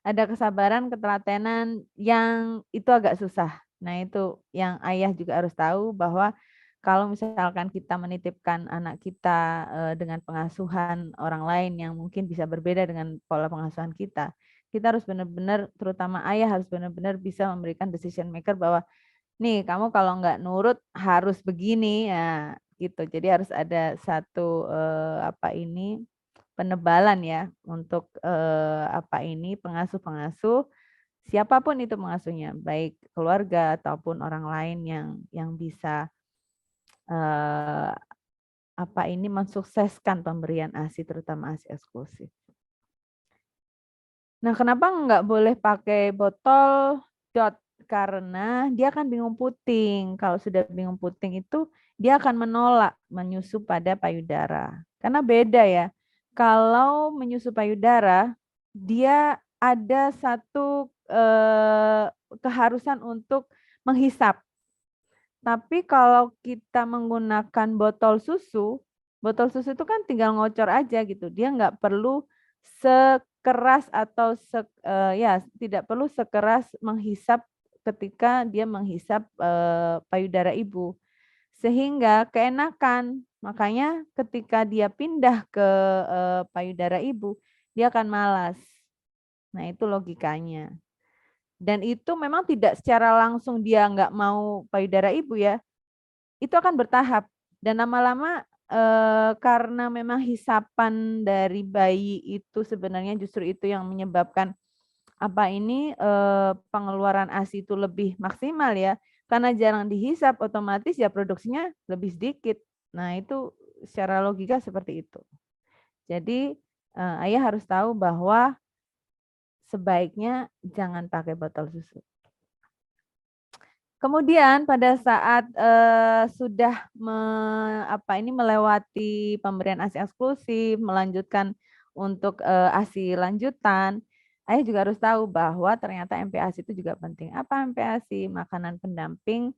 kesabaran, ketelatenan yang itu agak susah. Nah, itu yang ayah juga harus tahu bahwa kalau misalkan kita menitipkan anak kita dengan pengasuhan orang lain yang mungkin bisa berbeda dengan pola pengasuhan kita harus benar-benar, terutama ayah harus benar-benar bisa memberikan decision maker bahwa nih kamu kalau nggak nurut harus begini ya gitu. Jadi harus ada satu penebalan ya untuk pengasuh-pengasuh siapapun itu pengasuhnya, baik keluarga ataupun orang lain yang bisa mensukseskan pemberian ASI terutama ASI eksklusif. Nah, kenapa nggak boleh pakai botol dot? Karena dia akan bingung puting. Kalau sudah bingung puting itu dia akan menolak menyusu pada payudara. Karena beda ya. Kalau menyusu payudara, dia ada satu keharusan untuk menghisap. Tapi kalau kita menggunakan botol susu itu kan tinggal ngocor aja gitu. Dia nggak perlu sekeras atau tidak perlu sekeras menghisap ketika dia menghisap payudara ibu. Sehingga keenakan. Makanya ketika dia pindah ke payudara ibu, dia akan malas. Nah, itu logikanya. Dan itu memang tidak secara langsung dia nggak mau payudara ibu ya. Itu akan bertahap. Dan lama-lama karena memang hisapan dari bayi itu sebenarnya justru itu yang menyebabkan pengeluaran ASI itu lebih maksimal ya. Karena jarang dihisap, otomatis ya produksinya lebih sedikit. Nah itu secara logika seperti itu. Jadi ayah harus tahu bahwa sebaiknya jangan pakai botol susu. Kemudian pada saat sudah melewati pemberian ASI eksklusif, melanjutkan untuk ASI lanjutan, ayah juga harus tahu bahwa ternyata MPASI itu juga penting. Apa MPASI? Makanan pendamping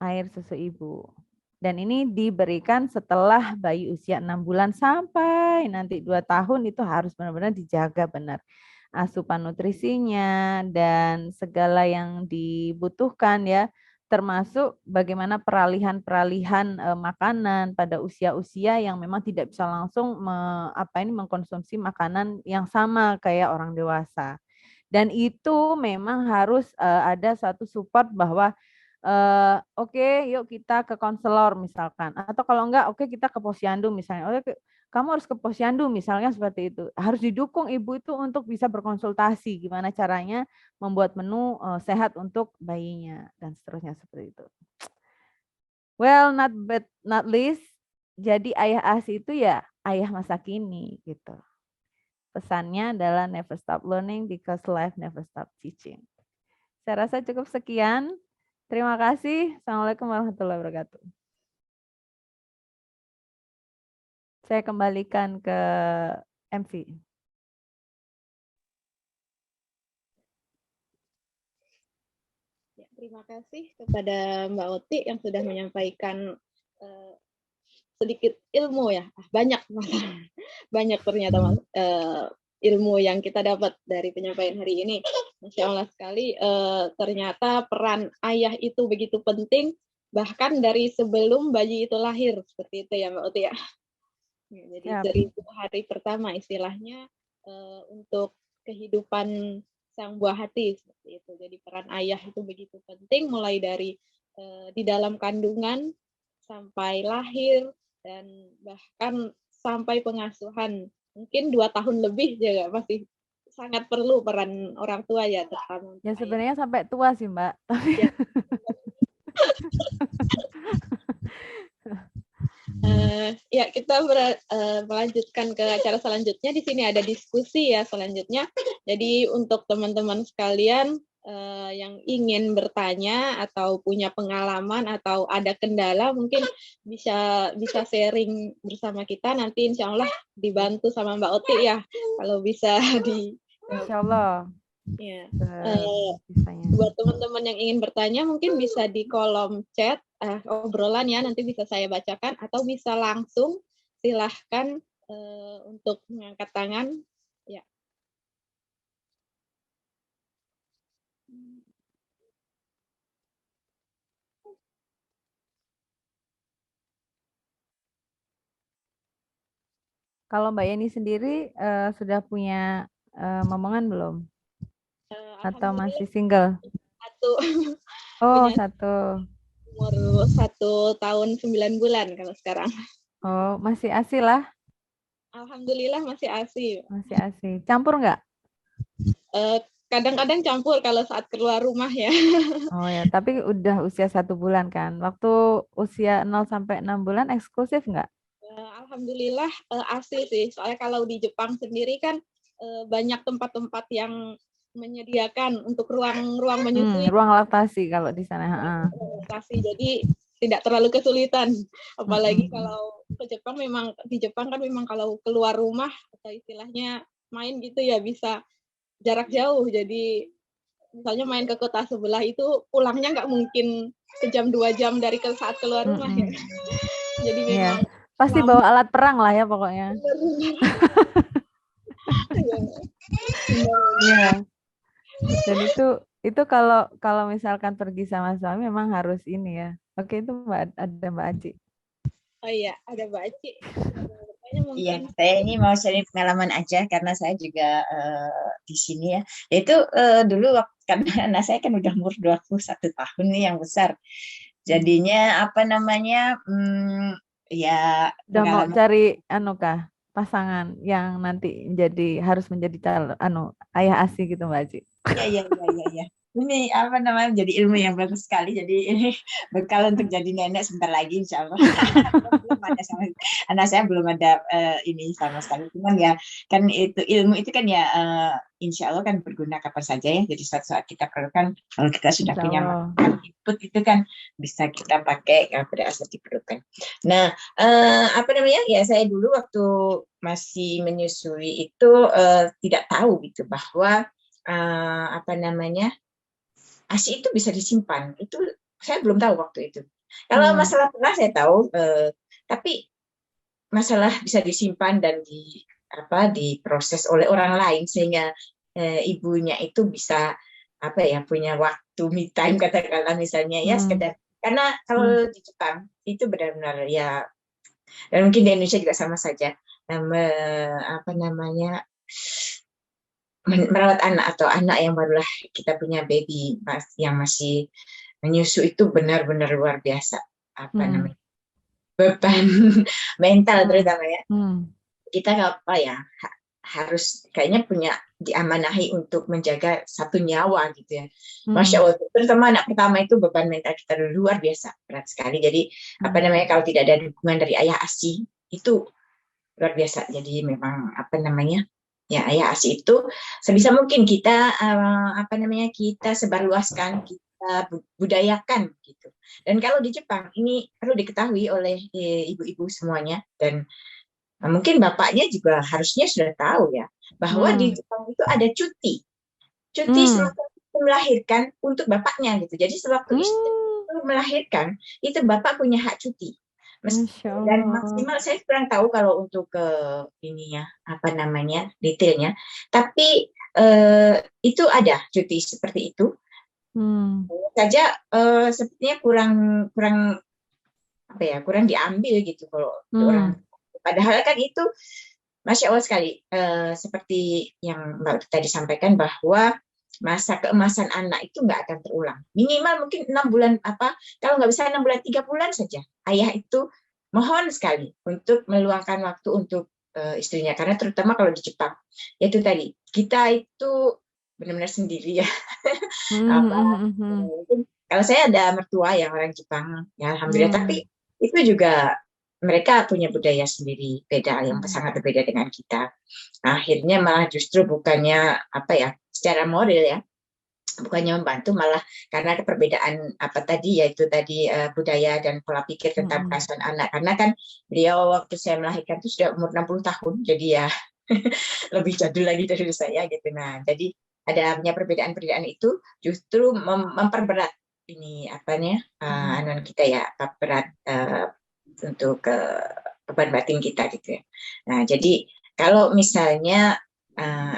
air susu ibu. Dan ini diberikan setelah bayi usia 6 bulan sampai nanti 2 tahun itu harus benar-benar dijaga benar. Asupan nutrisinya dan segala yang dibutuhkan ya, termasuk bagaimana peralihan makanan pada usia-usia yang memang tidak bisa langsung mengkonsumsi makanan yang sama kayak orang dewasa. Dan itu memang harus ada satu support bahwa oke, yuk kita ke konselor misalkan, atau kalau enggak oke kita ke posyandu misalnya. Oke, kamu harus ke posyandu misalnya seperti itu. Harus didukung ibu itu untuk bisa berkonsultasi gimana caranya membuat menu sehat untuk bayinya dan seterusnya seperti itu. Well, not least, jadi ayah ASI itu ya ayah masa kini gitu. Pesannya adalah never stop learning because life never stop teaching. Saya rasa cukup sekian. Terima kasih. Assalamualaikum warahmatullahi wabarakatuh. Saya kembalikan ke MV. Ya, terima kasih kepada Mbak Oti yang sudah menyampaikan sedikit ilmu ya, banyak ternyata ilmu yang kita dapat dari penyampaian hari ini. Masya Allah sekali, ternyata peran ayah itu begitu penting, bahkan dari sebelum bayi itu lahir, seperti itu ya Mbak Oti ya. Jadi 1000 hari pertama istilahnya untuk kehidupan sang buah hati, seperti itu. Jadi peran ayah itu begitu penting, mulai dari di dalam kandungan sampai lahir, dan bahkan sampai pengasuhan. Mungkin 2 tahun lebih juga masih sangat perlu peran orang tua ya, terutama. Ya sebenarnya sampai tua sih Mbak. Ya. Ya kita melanjutkan ke acara selanjutnya. Di sini ada diskusi ya selanjutnya. Jadi untuk teman-teman sekalian yang ingin bertanya atau punya pengalaman atau ada kendala, mungkin bisa sharing bersama kita. Nanti insya Allah dibantu sama Mbak Oti ya, kalau bisa di. Insya Allah. Ya. Buat teman-teman yang ingin bertanya mungkin bisa di kolom chat obrolan ya, nanti bisa saya bacakan, atau bisa langsung silahkan untuk mengangkat tangan ya. Kalau Mbak Yeni sendiri sudah punya momongan belum? Atau masih single? Satu. Oh, satu. Umur 1 tahun 9 bulan kalau sekarang. Oh, masih ASI lah? Alhamdulillah masih ASI. Masih ASI. Campur nggak? Kadang-kadang campur kalau saat keluar rumah ya. Oh ya, tapi udah usia 1 bulan kan? Waktu usia 0 sampai 6 bulan eksklusif nggak? Alhamdulillah ASI sih. Soalnya kalau di Jepang sendiri kan banyak tempat-tempat yang menyediakan untuk ruang menyusui. Ruang laktasi kalau di sana. Laktasi, jadi tidak terlalu kesulitan. Apalagi kalau ke Jepang, memang di Jepang kan memang kalau keluar rumah atau istilahnya main gitu ya bisa jarak jauh. Jadi misalnya main ke kota sebelah itu pulangnya nggak mungkin sejam 2 jam dari saat keluar rumah ya. Jadi memang pasti bawa alat perang lah ya pokoknya. Iya. Dan itu kalau misalkan pergi sama suami memang harus ini ya. Oke, itu ada Mbak Aci. Oh iya, ada Mbak Aci. Iya, saya ini mau sharing pengalaman aja karena saya juga di sini ya. Yaitu dulu karena anak saya kan udah umur 21 tahun nih yang besar. Jadinya apa namanya? Ya Udah mau pengalaman. cari pasangan yang nanti harus menjadi ayah ASI gitu Mbak Aji. Ya. Ini apa namanya, jadi ilmu yang bagus sekali. Jadi ini bekal untuk jadi nenek sebentar lagi, insya Allah. Belum ada anak saya belum ada ini sama sekali. Cuman ya kan itu ilmu itu kan ya insya Allah kan berguna kapan saja ya. Jadi suatu saat kita perlukan, kalau kita sudah Insya punya Allah. input itu kan bisa kita pakai pada saat diperlukan. Nah, apa namanya ya, saya dulu waktu masih menyusui itu tidak tahu gitu bahwa apa namanya ASI itu bisa disimpan. Itu saya belum tahu waktu itu. Kalau masalah pernah saya tahu, tapi masalah bisa disimpan dan diproses oleh orang lain sehingga ibunya itu bisa punya waktu me time, katakanlah misalnya ya sekedar, karena kalau di Jepang itu benar-benar ya, dan mungkin di Indonesia juga sama saja, merawat anak atau anak yang barulah kita punya baby yang masih menyusu itu benar-benar luar biasa beban mental terutama ya. Kita harus kayaknya punya diamanahi untuk menjaga satu nyawa gitu ya. Masya Allah, terutama anak pertama itu beban mental kita luar biasa berat sekali. Jadi kalau tidak ada dukungan dari ayah ASI itu luar biasa. Jadi memang ya ayah ASI itu sebisa mungkin kita kita sebarluaskan, kita budayakan gitu. Dan kalau di Jepang ini perlu diketahui oleh ibu-ibu semuanya, dan mungkin bapaknya juga harusnya sudah tahu ya, bahwa di Jepang itu ada cuti sewaktu melahirkan untuk bapaknya gitu. Jadi sewaktu istri itu melahirkan, itu bapak punya hak cuti. Dan maksimal saya kurang tahu kalau untuk detailnya, tapi itu ada cuti seperti itu. Saja sepertinya kurang diambil gitu kalau orang. Padahal kan itu Masya Allah sekali, seperti yang Mbak tadi sampaikan bahwa masa keemasan anak itu nggak akan terulang. Minimal mungkin 6 bulan kalau nggak bisa 6 bulan, 3 bulan saja. Ayah itu mohon sekali untuk meluangkan waktu untuk istrinya, karena terutama kalau di Jepang, yaitu tadi kita itu benar-benar sendiri ya. Kalau saya ada mertua yang orang Jepang, ya alhamdulillah, tapi itu juga mereka punya budaya sendiri beda yang sangat berbeda dengan kita. Akhirnya malah justru bukannya secara moral ya, bukannya membantu, malah karena ada perbedaan yaitu budaya dan pola pikir tentang perasaan anak. Karena kan beliau waktu saya melahirkan itu sudah umur 60 tahun, jadi ya lebih jadul lagi dari saya gitu. Nah, jadi adanya perbedaan-perbedaan itu justru memperberat kita ya, berat untuk beban batin kita gitu ya. Nah, jadi kalau misalnya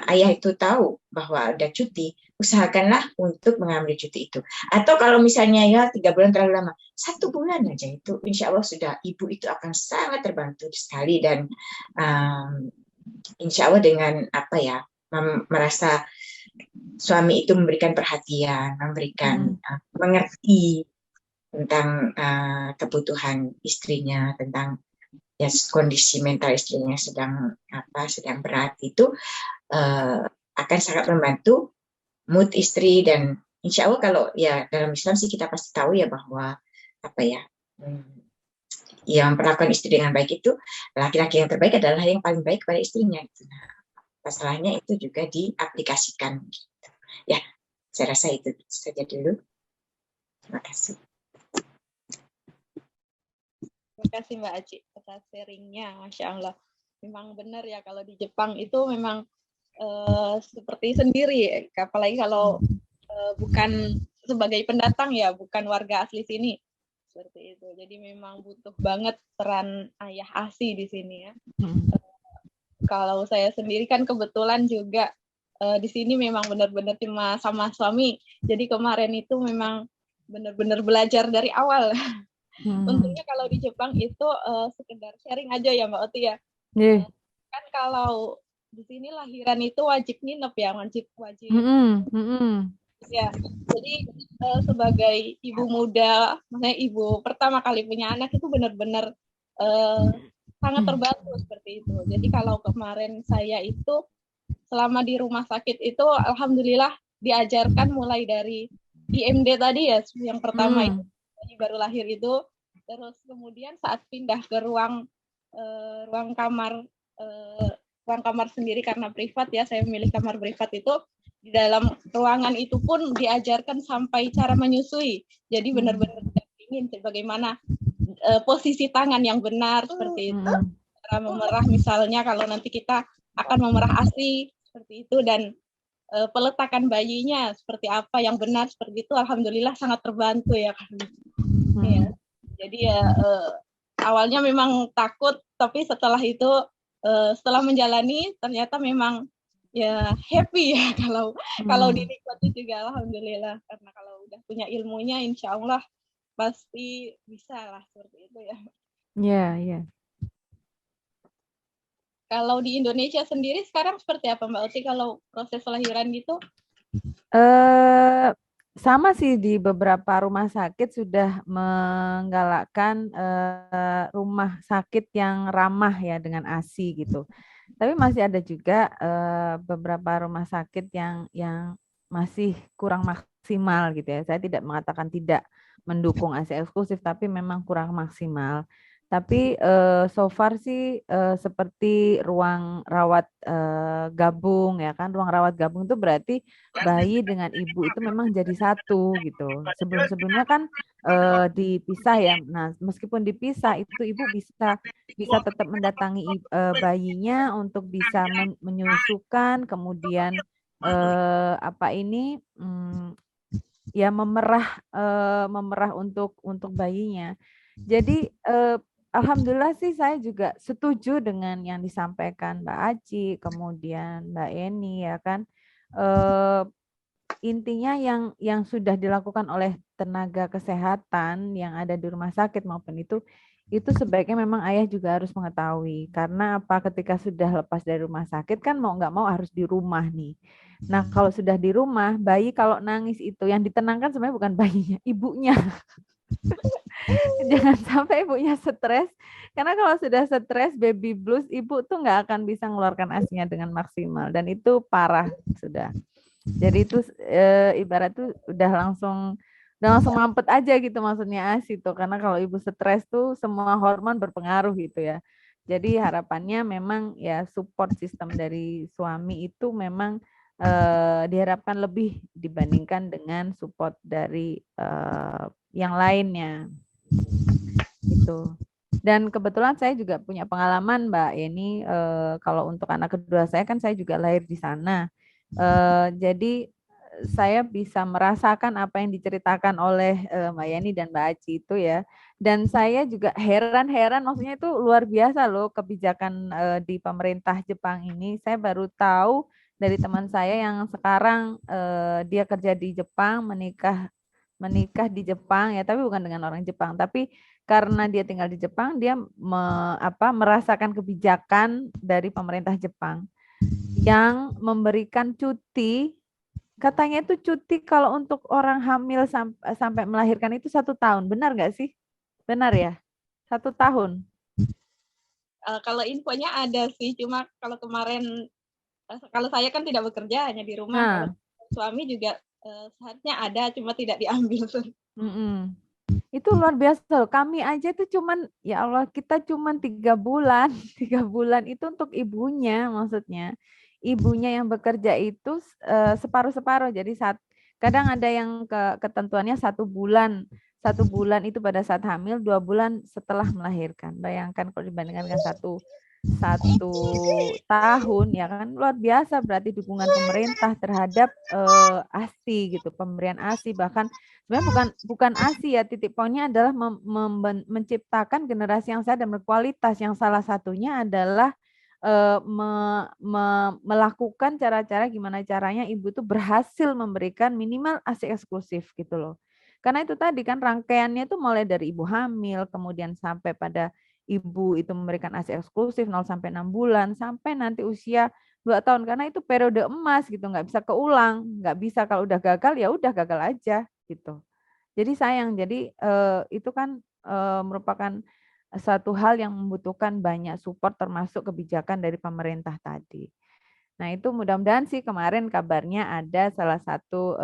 ayah itu tahu bahwa ada cuti, usahakanlah untuk mengambil cuti itu. Atau kalau misalnya ya 3 bulan terlalu lama, 1 bulan aja itu insya Allah sudah, ibu itu akan sangat terbantu sekali, dan insya Allah dengan merasa suami itu memberikan perhatian, memberikan mengerti tentang kebutuhan istrinya, tentang kondisi mental istrinya sedang berat, itu akan sangat membantu mood istri. Dan insya Allah kalau ya dalam Islam sih kita pasti tahu ya bahwa yang memperlakukan istri dengan baik itu, laki-laki yang terbaik adalah yang paling baik pada istrinya. Nah, masalahnya itu juga diaplikasikan gitu. Ya, saya rasa itu saja dulu. Terima kasih. Terima kasih Mbak Aci atas sharingnya, Masya Allah. Memang benar ya, kalau di Jepang itu memang seperti sendiri, apalagi kalau bukan sebagai pendatang ya, bukan warga asli sini, seperti itu. Jadi memang butuh banget peran ayah ASI di sini ya. Kalau saya sendiri kan kebetulan juga di sini memang benar-benar cuma sama suami. Jadi kemarin itu memang benar-benar belajar dari awal. Untungnya kalau di Jepang itu sekedar sharing aja ya Mbak Oti ya. Kan kalau di sini lahiran itu wajib nginep ya, wajib ya. Jadi sebagai ibu muda, maksudnya ibu pertama kali punya anak itu benar-benar sangat terbantu seperti itu. Jadi kalau kemarin saya itu selama di rumah sakit itu alhamdulillah diajarkan mulai dari IMD tadi ya, yang pertama itu baru lahir itu, terus kemudian saat pindah ke ruang kamar sendiri karena privat ya, saya memilih kamar privat itu. Di dalam ruangan itu pun diajarkan sampai cara menyusui. Jadi benar-benar ingin bagaimana posisi tangan yang benar seperti itu. Cara memerah misalnya kalau nanti kita akan memerah ASI seperti itu, dan peletakan bayinya seperti apa yang benar seperti itu, alhamdulillah sangat terbantu ya kan. Ya. Jadi ya awalnya memang takut, tapi setelah itu setelah menjalani ternyata memang ya happy ya kalau dinikmati juga alhamdulillah, karena kalau udah punya ilmunya insya Allah pasti bisa lah seperti itu ya. Iya. Kalau di Indonesia sendiri sekarang seperti apa Mbak Uti kalau proses lahiran gitu? Sama sih, di beberapa rumah sakit sudah menggalakkan rumah sakit yang ramah ya dengan ASI gitu. Tapi masih ada juga beberapa rumah sakit yang masih kurang maksimal gitu ya. Saya tidak mengatakan tidak mendukung ASI eksklusif, tapi memang kurang maksimal. Tapi so far sih seperti ruang rawat gabung ya kan. Ruang rawat gabung itu berarti bayi dengan ibu itu memang jadi satu gitu. Sebelum-sebelumnya kan dipisah ya. Nah, meskipun dipisah itu ibu bisa tetap mendatangi bayinya untuk bisa menyusukan, kemudian ya memerah untuk bayinya. Jadi alhamdulillah sih saya juga setuju dengan yang disampaikan Mbak Aci, kemudian Mbak Eni ya kan. Intinya yang sudah dilakukan oleh tenaga kesehatan yang ada di rumah sakit maupun itu sebaiknya memang ayah juga harus mengetahui, karena apa, ketika sudah lepas dari rumah sakit kan mau nggak mau harus di rumah nih. Nah kalau sudah di rumah, bayi kalau nangis itu yang ditenangkan sebenarnya bukan bayinya, ibunya. Jangan sampai ibunya stres, karena kalau sudah stres baby blues, ibu tuh nggak akan bisa mengeluarkan ASI-nya dengan maksimal, dan itu parah sudah. Jadi itu ibarat tuh udah langsung mampet aja gitu maksudnya ASI tuh, karena kalau ibu stres tuh semua hormon berpengaruh gitu ya. Jadi harapannya memang ya support system dari suami itu memang diharapkan lebih dibandingkan dengan support dari yang lainnya gitu. Dan kebetulan saya juga punya pengalaman Mbak Yeni, kalau untuk anak kedua saya kan saya juga lahir di sana. Jadi saya bisa merasakan apa yang diceritakan oleh Mbak Yani dan Mbak Aci itu ya. Dan saya juga heran-heran, maksudnya itu luar biasa loh kebijakan di pemerintah Jepang ini. Saya baru tahu dari teman saya yang sekarang dia kerja di Jepang, menikah di Jepang ya, tapi bukan dengan orang Jepang, tapi karena dia tinggal di Jepang, dia merasakan kebijakan dari pemerintah Jepang yang memberikan cuti. Katanya itu cuti kalau untuk orang hamil sampai melahirkan itu 1 tahun. Benar nggak sih? Benar ya? 1 tahun. Kalau infonya ada sih, cuma kalau kemarin, kalau saya kan tidak bekerja, hanya di rumah. Kalau suami juga seharusnya ada, cuma tidak diambil. Itu luar biasa. Kami aja tuh cuman, ya Allah, kita cuman 3 bulan. 3 bulan itu untuk ibunya maksudnya. Ibunya yang bekerja itu separuh-separuh. Jadi kadang ada yang ketentuannya 1 bulan. 1 bulan itu pada saat hamil, 2 bulan setelah melahirkan. Bayangkan kalau dibandingkan dengan satu tahun ya kan, luar biasa berarti dukungan pemerintah terhadap ASI gitu, pemberian ASI. Bahkan sebenarnya bukan ASI ya, titik poinnya adalah menciptakan generasi yang sehat dan berkualitas, yang salah satunya adalah melakukan cara-cara gimana caranya ibu tuh berhasil memberikan minimal ASI eksklusif gitu loh. Karena itu tadi kan rangkaiannya itu mulai dari ibu hamil, kemudian sampai pada ibu itu memberikan ASI eksklusif 0 sampai 6 bulan, sampai nanti usia 2 tahun karena itu periode emas gitu, nggak bisa keulang, nggak bisa kalau udah gagal ya udah gagal aja gitu. Jadi sayang, jadi itu kan merupakan suatu hal yang membutuhkan banyak support termasuk kebijakan dari pemerintah tadi. Nah itu mudah-mudahan sih kemarin kabarnya ada salah satu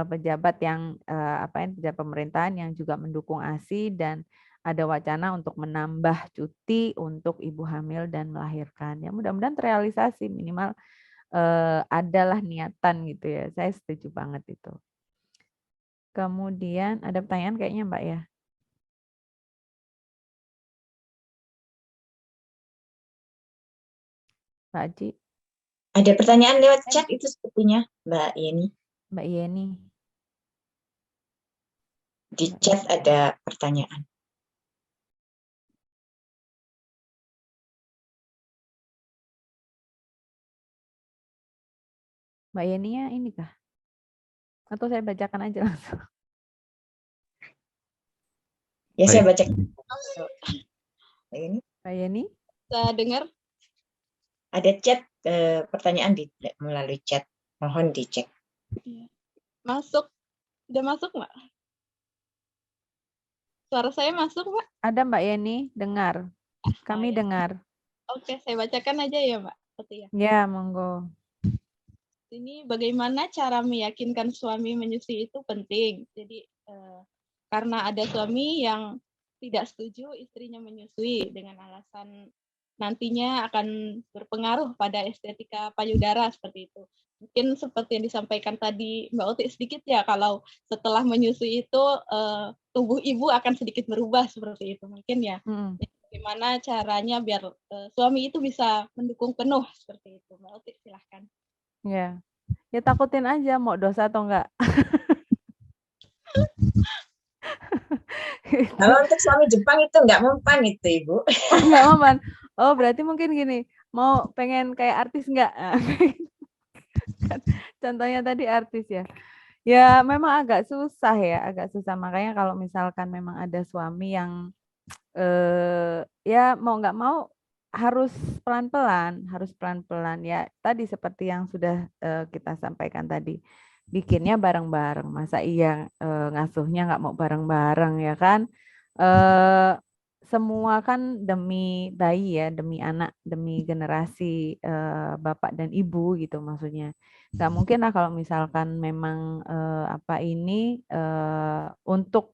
pejabat yang pejabat pemerintahan yang juga mendukung ASI dan ada wacana untuk menambah cuti untuk ibu hamil dan melahirkan. Ya mudah-mudahan terrealisasi minimal adalah niatan gitu ya. Saya setuju banget itu. Kemudian ada pertanyaan kayaknya Mbak ya. Mbak Aji, Ada pertanyaan lewat chat itu sepertinya, Mbak Yeni. Mbak Yeni. Di chat ada pertanyaan. Mbak Yeni-nya ini kah? Atau saya bacakan aja langsung? Ya saya Baik. baca. Mbak Yeni, Mbak Yeni? Bisa dengar? ada chat pertanyaan melalui chat. Mohon dicek. Masuk. Udah masuk, Mbak? Suara saya masuk, Mbak? Ada Mbak Yeni, dengar. Kami ya. dengar. Oke, saya bacakan aja ya, Mbak. Setia. Ya, monggo. Ini bagaimana cara meyakinkan suami menyusui itu penting. Jadi karena ada suami yang tidak setuju istrinya menyusui dengan alasan nantinya akan berpengaruh pada estetika payudara seperti itu. Mungkin seperti yang disampaikan tadi Mbak Uti sedikit ya, kalau setelah menyusui itu tubuh ibu akan sedikit berubah seperti itu. Mungkin ya. Bagaimana caranya biar suami itu bisa mendukung penuh seperti itu. Mbak Uti silahkan. Ya. Ya takutin aja mau dosa atau enggak. Kalau untuk suami Jepang itu nggak mempan itu, Ibu. Enggak mempan. Oh, berarti mungkin gini, mau pengen kayak artis enggak? Contohnya tadi artis ya. Ya memang agak susah ya, agak susah. Makanya kalau misalkan memang ada suami yang ya mau nggak mau harus pelan-pelan ya. Tadi seperti yang sudah kita sampaikan tadi, bikinnya bareng-bareng. Masa iya ngasuhnya nggak mau bareng-bareng ya kan? Semua kan demi bayi ya, demi anak, demi generasi bapak dan ibu gitu maksudnya. Nggak mungkin lah kalau misalkan memang untuk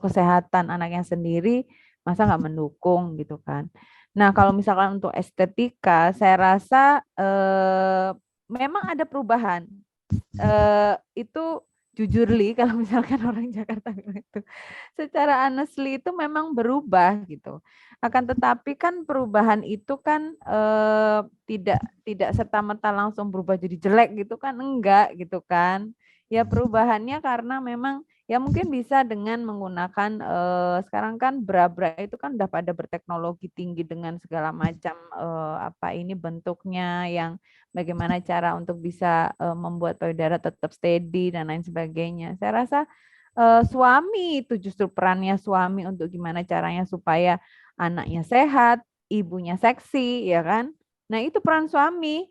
kesehatan anaknya sendiri masa nggak mendukung gitu kan. Nah kalau misalkan untuk estetika saya rasa memang ada perubahan. Itu jujur Li kalau misalkan orang Jakarta bilang itu secara honestly itu memang berubah gitu. Akan tetapi kan perubahan itu kan tidak serta-merta langsung berubah jadi jelek gitu kan, enggak gitu kan. Ya perubahannya karena memang ya mungkin bisa dengan menggunakan sekarang kan bra-bra itu kan udah pada berteknologi tinggi dengan segala macam bentuknya yang bagaimana cara untuk bisa membuat payudara tetap steady dan lain sebagainya. Saya rasa suami itu justru perannya suami untuk gimana caranya supaya anaknya sehat, ibunya seksi, ya kan? Nah itu peran suami,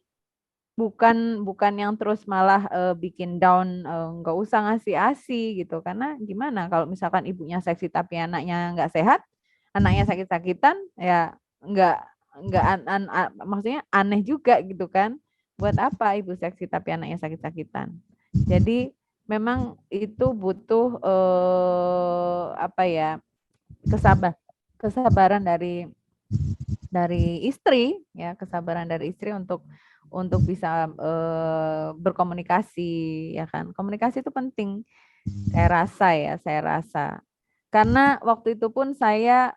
bukan yang terus malah bikin down, nggak usah ngasih ASI gitu. Karena gimana kalau misalkan ibunya seksi tapi anaknya nggak sehat, anaknya sakit-sakitan, ya maksudnya aneh juga gitu kan. Buat apa ibu seksi tapi anaknya sakit-sakitan? Jadi memang itu butuh kesabaran dari istri ya, kesabaran dari istri untuk bisa berkomunikasi ya kan. Komunikasi itu penting. Saya rasa. Karena waktu itu pun saya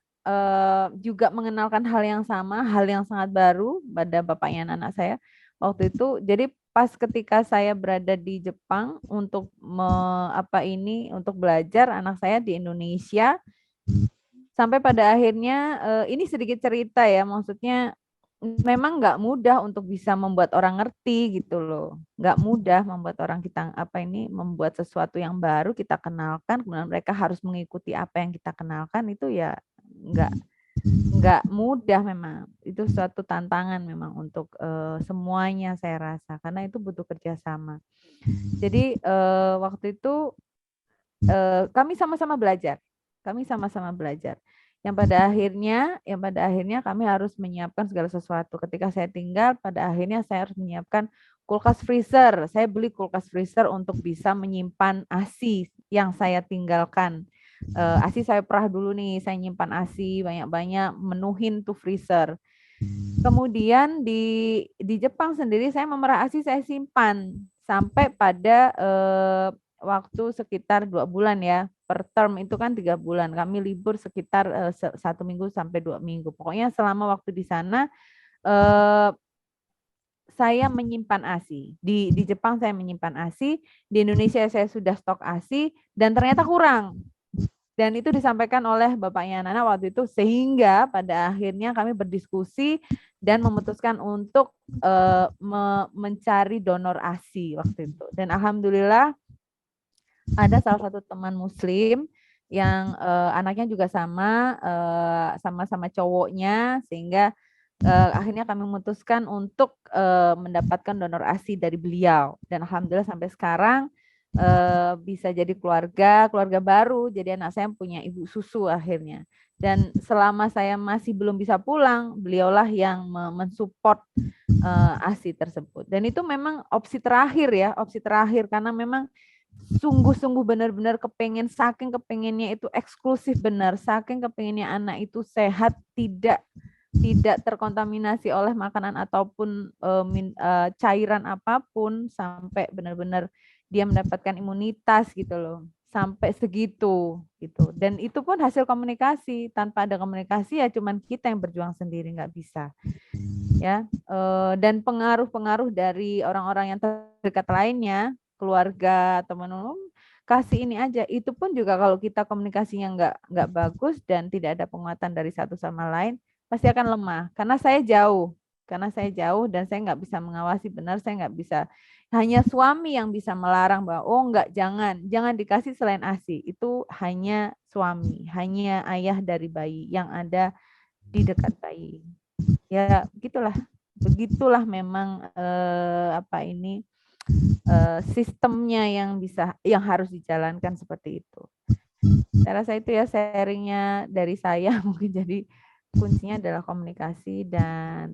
juga mengenalkan hal yang sama, hal yang sangat baru pada bapaknya anak saya. Waktu itu jadi pas ketika saya berada di Jepang untuk untuk belajar, anak saya di Indonesia, sampai pada akhirnya ini sedikit cerita ya, maksudnya memang nggak mudah untuk bisa membuat orang ngerti gitu loh, nggak mudah membuat orang kita membuat sesuatu yang baru kita kenalkan, kemudian mereka harus mengikuti apa yang kita kenalkan, itu ya Nggak mudah memang. Itu suatu tantangan memang untuk semuanya saya rasa, karena itu butuh kerjasama. Jadi waktu itu kami sama-sama belajar. Kami sama-sama belajar. Yang pada akhirnya kami harus menyiapkan segala sesuatu. Ketika saya tinggal, pada akhirnya saya harus menyiapkan kulkas freezer. Saya beli kulkas freezer untuk bisa menyimpan ASI yang saya tinggalkan. ASI saya perah dulu nih, saya nyimpan ASI banyak-banyak, menuhin tuh freezer. Kemudian di Jepang sendiri saya memerah ASI saya simpan sampai pada waktu sekitar 2 bulan ya. Per term itu kan 3 bulan. Kami libur sekitar 1 minggu sampai 2 minggu. Pokoknya selama waktu di sana saya menyimpan ASI. Di Jepang saya menyimpan ASI, di Indonesia saya sudah stok ASI dan ternyata kurang. Dan itu disampaikan oleh Bapaknya Nana waktu itu, sehingga pada akhirnya kami berdiskusi dan memutuskan untuk mencari donor ASI waktu itu. Dan alhamdulillah ada salah satu teman Muslim yang anaknya juga sama-sama cowoknya, sehingga akhirnya kami memutuskan untuk mendapatkan donor ASI dari beliau. Dan alhamdulillah sampai sekarang bisa jadi keluarga baru, jadi anak saya punya ibu susu akhirnya. Dan selama saya masih belum bisa pulang, beliaulah yang mensupport ASI tersebut. Dan itu memang opsi terakhir karena memang sungguh-sungguh benar-benar saking kepengennya itu eksklusif benar, saking kepengennya anak itu sehat, tidak terkontaminasi oleh makanan ataupun cairan apapun, sampai benar-benar dia mendapatkan imunitas gitu loh, sampai segitu gitu. Dan itu pun hasil komunikasi. Tanpa ada komunikasi ya cuman kita yang berjuang sendiri, nggak bisa ya. Dan pengaruh dari orang-orang yang terdekat lainnya, keluarga, teman umum, kasih ini aja. Itu pun juga kalau kita komunikasinya nggak bagus dan tidak ada penguatan dari satu sama lain, pasti akan lemah. Karena saya jauh dan saya nggak bisa mengawasi benar, saya nggak bisa. Hanya suami yang bisa melarang bahwa oh enggak, jangan dikasih selain ASI. Itu hanya suami, hanya ayah dari bayi yang ada di dekat bayi. Ya begitulah memang sistemnya yang harus dijalankan seperti itu. Saya rasa itu ya sharingnya dari saya. Mungkin jadi kuncinya adalah komunikasi dan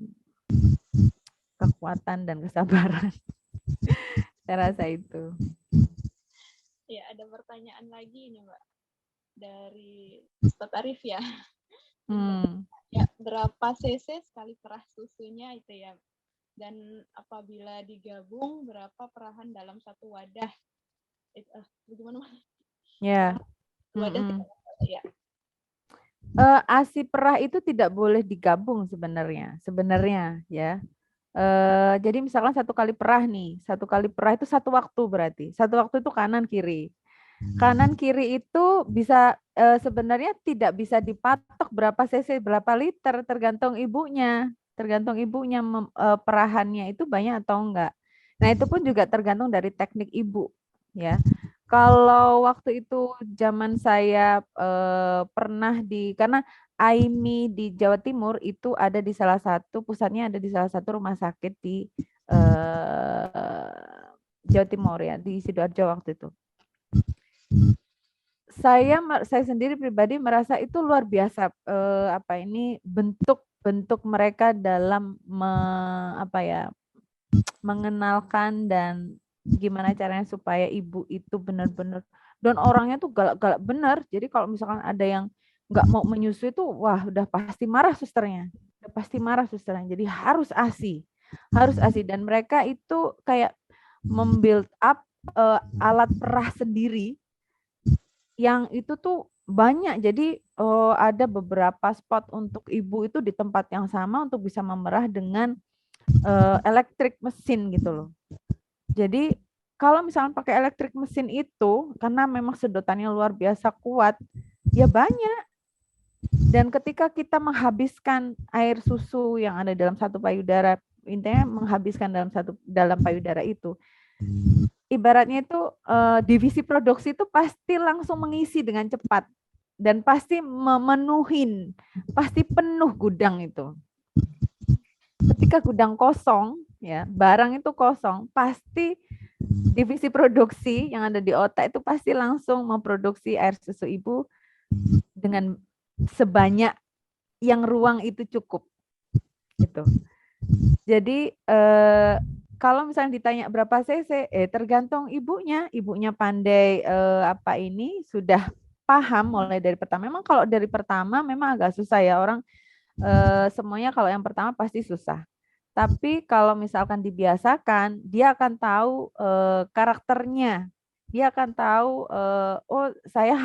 kekuatan dan kesabaran. Saya rasa itu. Ya, ada pertanyaan lagi nih Mbak dari Ustadz Arif ya. Ya, berapa cc sekali perah susunya itu ya? Dan apabila digabung berapa perahan dalam satu wadah? Bagaimana? Ya. Wadah ya. ASI perah itu tidak boleh digabung sebenarnya ya. Jadi misalkan satu kali perah itu satu waktu, berarti satu waktu itu kanan kiri itu bisa sebenarnya tidak bisa dipatok berapa cc berapa liter, tergantung ibunya perahannya itu banyak atau enggak. Nah itu pun juga tergantung dari teknik ibu ya. Kalau waktu itu zaman saya pernah karena AIMI di Jawa Timur itu ada di pusatnya ada di salah satu rumah sakit di Jawa Timur ya, di Sidoarjo waktu itu. Saya sendiri pribadi merasa itu luar biasa bentuk mereka dalam mengenalkan dan gimana caranya supaya ibu itu benar-benar, dan orangnya tuh galak-galak benar. Jadi kalau misalkan ada yang nggak mau menyusui itu, wah udah pasti marah susternya. Jadi harus ASI. Dan mereka itu kayak membuild up alat perah sendiri yang itu tuh banyak. Jadi ada beberapa spot untuk ibu itu di tempat yang sama untuk bisa memerah dengan elektrik mesin gitu loh. Jadi kalau misalnya pakai elektrik mesin itu, karena memang sedotannya luar biasa kuat, ya banyak. Dan ketika kita menghabiskan air susu yang ada dalam satu payudara, intinya menghabiskan dalam payudara itu, ibaratnya itu divisi produksi itu pasti langsung mengisi dengan cepat. dan pasti memenuhin, pasti penuh gudang itu. Ketika gudang kosong, ya barang itu kosong, pasti divisi produksi yang ada di otak itu pasti langsung memproduksi air susu ibu dengan sebanyak yang ruang itu cukup, gitu. Jadi kalau misalnya ditanya berapa cc, tergantung ibunya. Ibunya pandai sudah paham mulai dari pertama. Memang kalau dari pertama memang agak susah ya orang. Semuanya kalau yang pertama pasti susah. Tapi kalau misalkan dibiasakan, dia akan tahu karakternya. Dia akan tahu, oh saya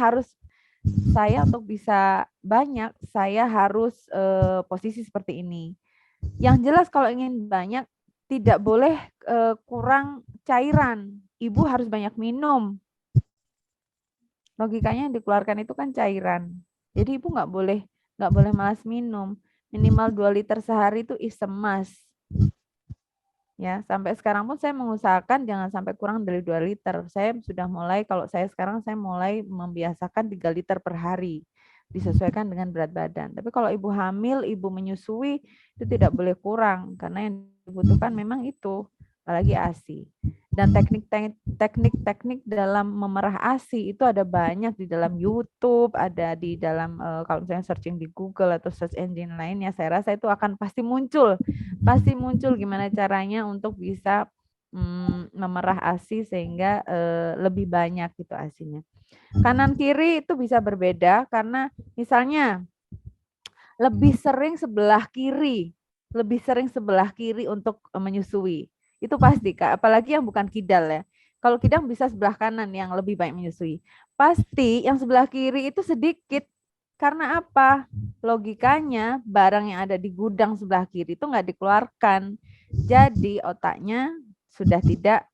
untuk bisa banyak, saya harus posisi seperti ini. Yang jelas kalau ingin banyak, tidak boleh kurang cairan. Ibu harus banyak minum. Logikanya yang dikeluarkan itu kan cairan. Jadi ibu nggak boleh malas minum. Minimal 2 liter sehari itu is a must. Ya, sampai sekarang pun saya mengusahakan jangan sampai kurang dari 2 liter. Saya sudah mulai, kalau saya sekarang saya mulai membiasakan 3 liter per hari. Disesuaikan dengan berat badan. Tapi kalau ibu hamil, ibu menyusui, itu tidak boleh kurang. Karena yang dibutuhkan memang itu, apalagi ASI. Dan teknik-teknik dalam memerah ASI itu ada banyak di dalam YouTube, ada di dalam kalau misalnya searching di Google atau search engine lainnya, saya rasa itu akan pasti muncul gimana caranya untuk bisa memerah ASI sehingga lebih banyak gitu ASInya. Kanan kiri itu bisa berbeda karena misalnya lebih sering sebelah kiri untuk menyusui. Itu pasti, Kak. Apalagi yang bukan kidal ya. Kalau kidal bisa sebelah kanan yang lebih banyak menyusui. Pasti yang sebelah kiri itu sedikit. Karena apa? Logikanya barang yang ada di gudang sebelah kiri itu nggak dikeluarkan. Jadi otaknya sudah tidak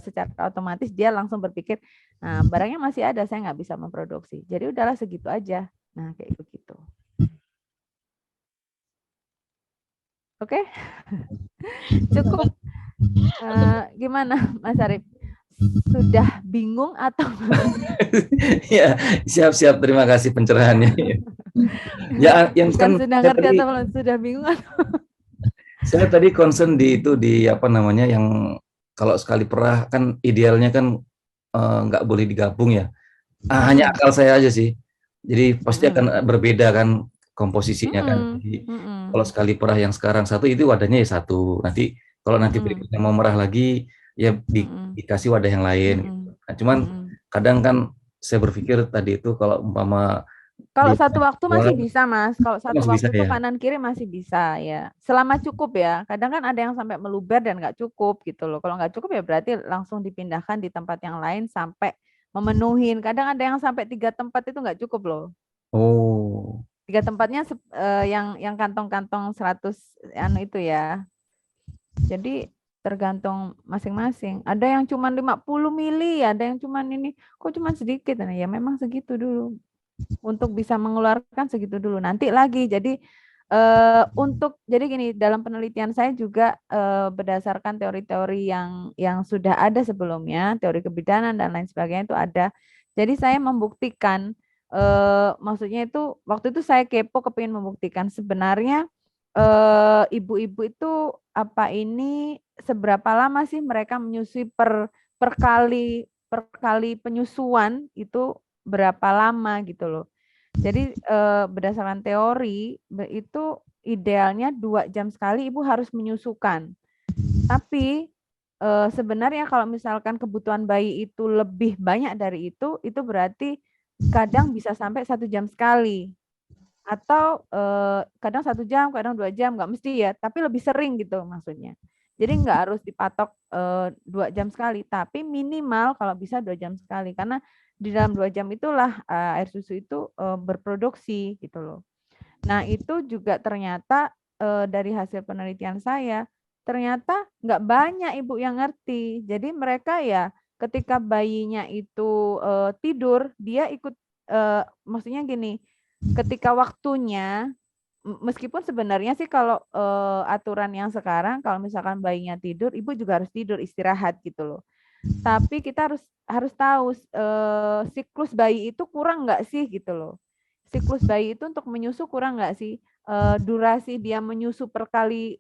secara otomatis dia langsung berpikir, nah barangnya masih ada, saya nggak bisa memproduksi. Jadi udahlah segitu aja. Nah kayak begitu. Oke? Cukup. Gimana Mas Arif? Sudah bingung atau Ya, siap-siap. Terima kasih pencerahannya. Ya, yang kan sudah ngerti atau sudah bingung atau? Saya tadi concern di yang kalau sekali perah kan idealnya kan nggak boleh digabung ya. Hanya akal saya aja sih. Jadi pasti akan berbeda kan komposisinya kan. Jadi kalau sekali perah yang sekarang satu itu wadahnya ya satu. Nanti kalau nanti berikutnya mau merah lagi ya dikasih wadah yang lain. Gitu. Nah, cuman kadang kan saya berpikir tadi itu kalau umpama satu waktu masih bisa, Mas. Kalau satu waktu itu ya? kanan kiri masih bisa ya. Selama cukup ya. Kadang kan ada yang sampai meluber dan nggak cukup gitu loh. Kalau nggak cukup ya berarti langsung dipindahkan di tempat yang lain sampai memenuhin. Kadang ada yang sampai 3 tempat itu nggak cukup loh. Oh. 3 tempatnya yang kantong-kantong 100 itu ya. Jadi tergantung masing-masing. Ada yang cuma 50 mili, ada yang cuma ini. Kok cuma sedikit? Nah, ya memang segitu dulu. Untuk bisa mengeluarkan segitu dulu. Nanti lagi. Jadi jadi gini, dalam penelitian saya juga berdasarkan teori-teori yang sudah ada sebelumnya, teori kebidanan dan lain sebagainya itu ada. Jadi saya membuktikan, maksudnya itu waktu itu saya kepo kepingin membuktikan sebenarnya ibu-ibu itu seberapa lama sih mereka menyusui per kali penyusuan itu berapa lama gitu loh. Jadi berdasarkan teori itu idealnya 2 jam sekali ibu harus menyusukan. Tapi sebenarnya kalau misalkan kebutuhan bayi itu lebih banyak dari itu berarti kadang bisa sampai 1 jam sekali. Atau kadang 1 jam, kadang 2 jam, nggak mesti ya, tapi lebih sering gitu maksudnya. Jadi nggak harus dipatok 2 jam sekali, tapi minimal kalau bisa 2 jam sekali. Karena di dalam 2 jam itulah air susu itu berproduksi gitu loh. Nah itu juga ternyata dari hasil penelitian saya, ternyata nggak banyak ibu yang ngerti. Jadi mereka ya ketika bayinya itu tidur, dia ikut, maksudnya gini, ketika waktunya, meskipun sebenarnya sih kalau aturan yang sekarang kalau misalkan bayinya tidur, ibu juga harus tidur istirahat gitu loh. Tapi kita harus tahu siklus bayi itu kurang nggak sih gitu loh. siklus bayi itu untuk menyusu kurang nggak sih? Durasi dia menyusu per kali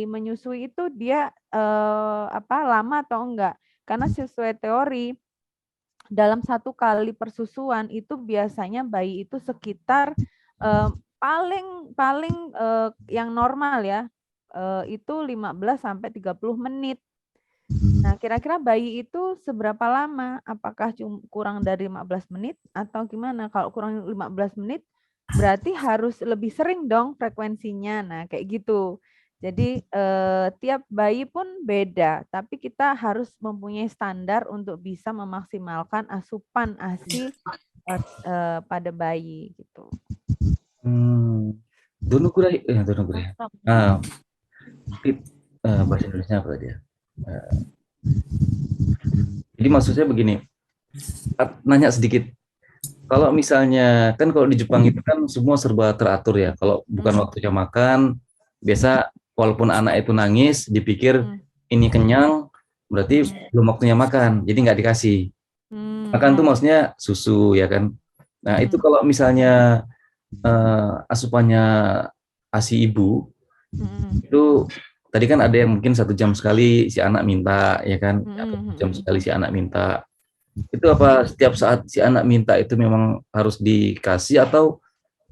menyusui itu dia lama atau enggak? Karena sesuai teori dalam 1 kali persusuan itu biasanya bayi itu sekitar paling yang normal ya itu 15 sampai 30 menit. Nah, kira-kira bayi itu seberapa lama? Apakah kurang dari 15 menit atau gimana? Kalau kurang 15 menit berarti harus lebih sering dong frekuensinya. Nah, kayak gitu. Jadi tiap bayi pun beda, tapi kita harus mempunyai standar untuk bisa memaksimalkan asupan ASI pada bayi gitu. Dono Kurai, Dono Kurai. Bahasa Indonesia apa tadi ya? Jadi maksudnya begini, nanya sedikit. Kalau misalnya kan kalau di Jepang itu kan semua serba teratur ya. Kalau bukan waktunya makan, biasa walaupun anak itu nangis, dipikir ini kenyang, berarti belum waktunya makan, jadi nggak dikasih. Makan tuh maksudnya susu ya kan. Nah itu kalau misalnya asupannya ASI ibu itu tadi kan ada yang mungkin 1 jam sekali si anak minta ya kan, atau 1 jam sekali si anak minta. Itu apa setiap saat si anak minta itu memang harus dikasih atau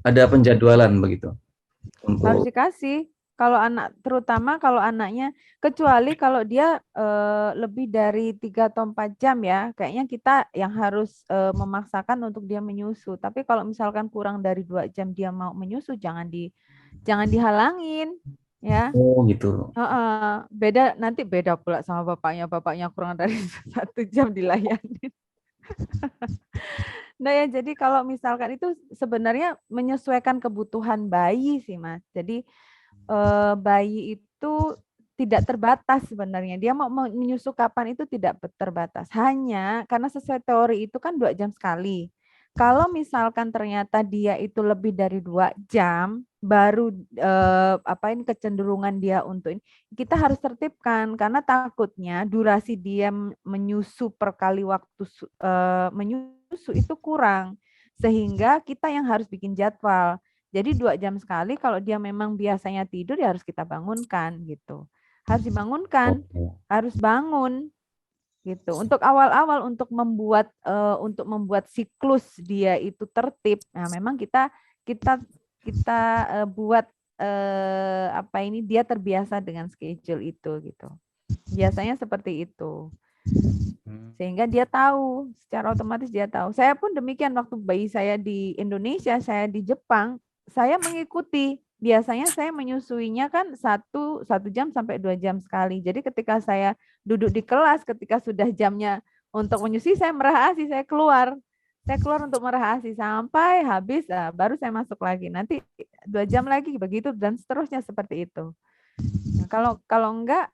ada penjadwalan begitu? Harus dikasih. Kalau anak, terutama kalau anaknya, kecuali kalau dia lebih dari 3 atau 4 jam ya, kayaknya kita yang harus memaksakan untuk dia menyusu. Tapi kalau misalkan kurang dari 2 jam dia mau menyusu, jangan dihalangin ya. Oh gitu. Nanti beda pula sama bapaknya kurang dari 1 jam dilayani. Nah ya, jadi kalau misalkan itu sebenarnya menyesuaikan kebutuhan bayi sih Mas. Jadi bayi itu tidak terbatas sebenarnya. Dia mau menyusu kapan itu tidak terbatas. Hanya karena sesuai teori itu kan 2 jam sekali. Kalau misalkan ternyata dia itu lebih dari 2 jam, baru ini kecenderungan dia untuk ini, kita harus tertibkan karena takutnya durasi dia menyusu per kali waktu menyusu itu kurang. Sehingga kita yang harus bikin jadwal. Jadi 2 jam sekali, kalau dia memang biasanya tidur ya harus kita bangunkan gitu. Harus dibangunkan, harus bangun gitu. Untuk awal-awal untuk membuat siklus dia itu tertib. Nah, memang kita buat dia terbiasa dengan schedule itu gitu. Biasanya seperti itu. Sehingga dia tahu, secara otomatis dia tahu. Saya pun demikian waktu bayi saya di Indonesia, saya di Jepang, saya mengikuti. Biasanya saya menyusuinya kan 1 jam sampai 2 jam sekali. Jadi ketika saya duduk di kelas, ketika sudah jamnya untuk menyusui, saya merah ASI, saya keluar. Saya keluar untuk merah ASI sampai habis, baru saya masuk lagi. Nanti 2 jam lagi begitu dan seterusnya seperti itu. Nah, kalau enggak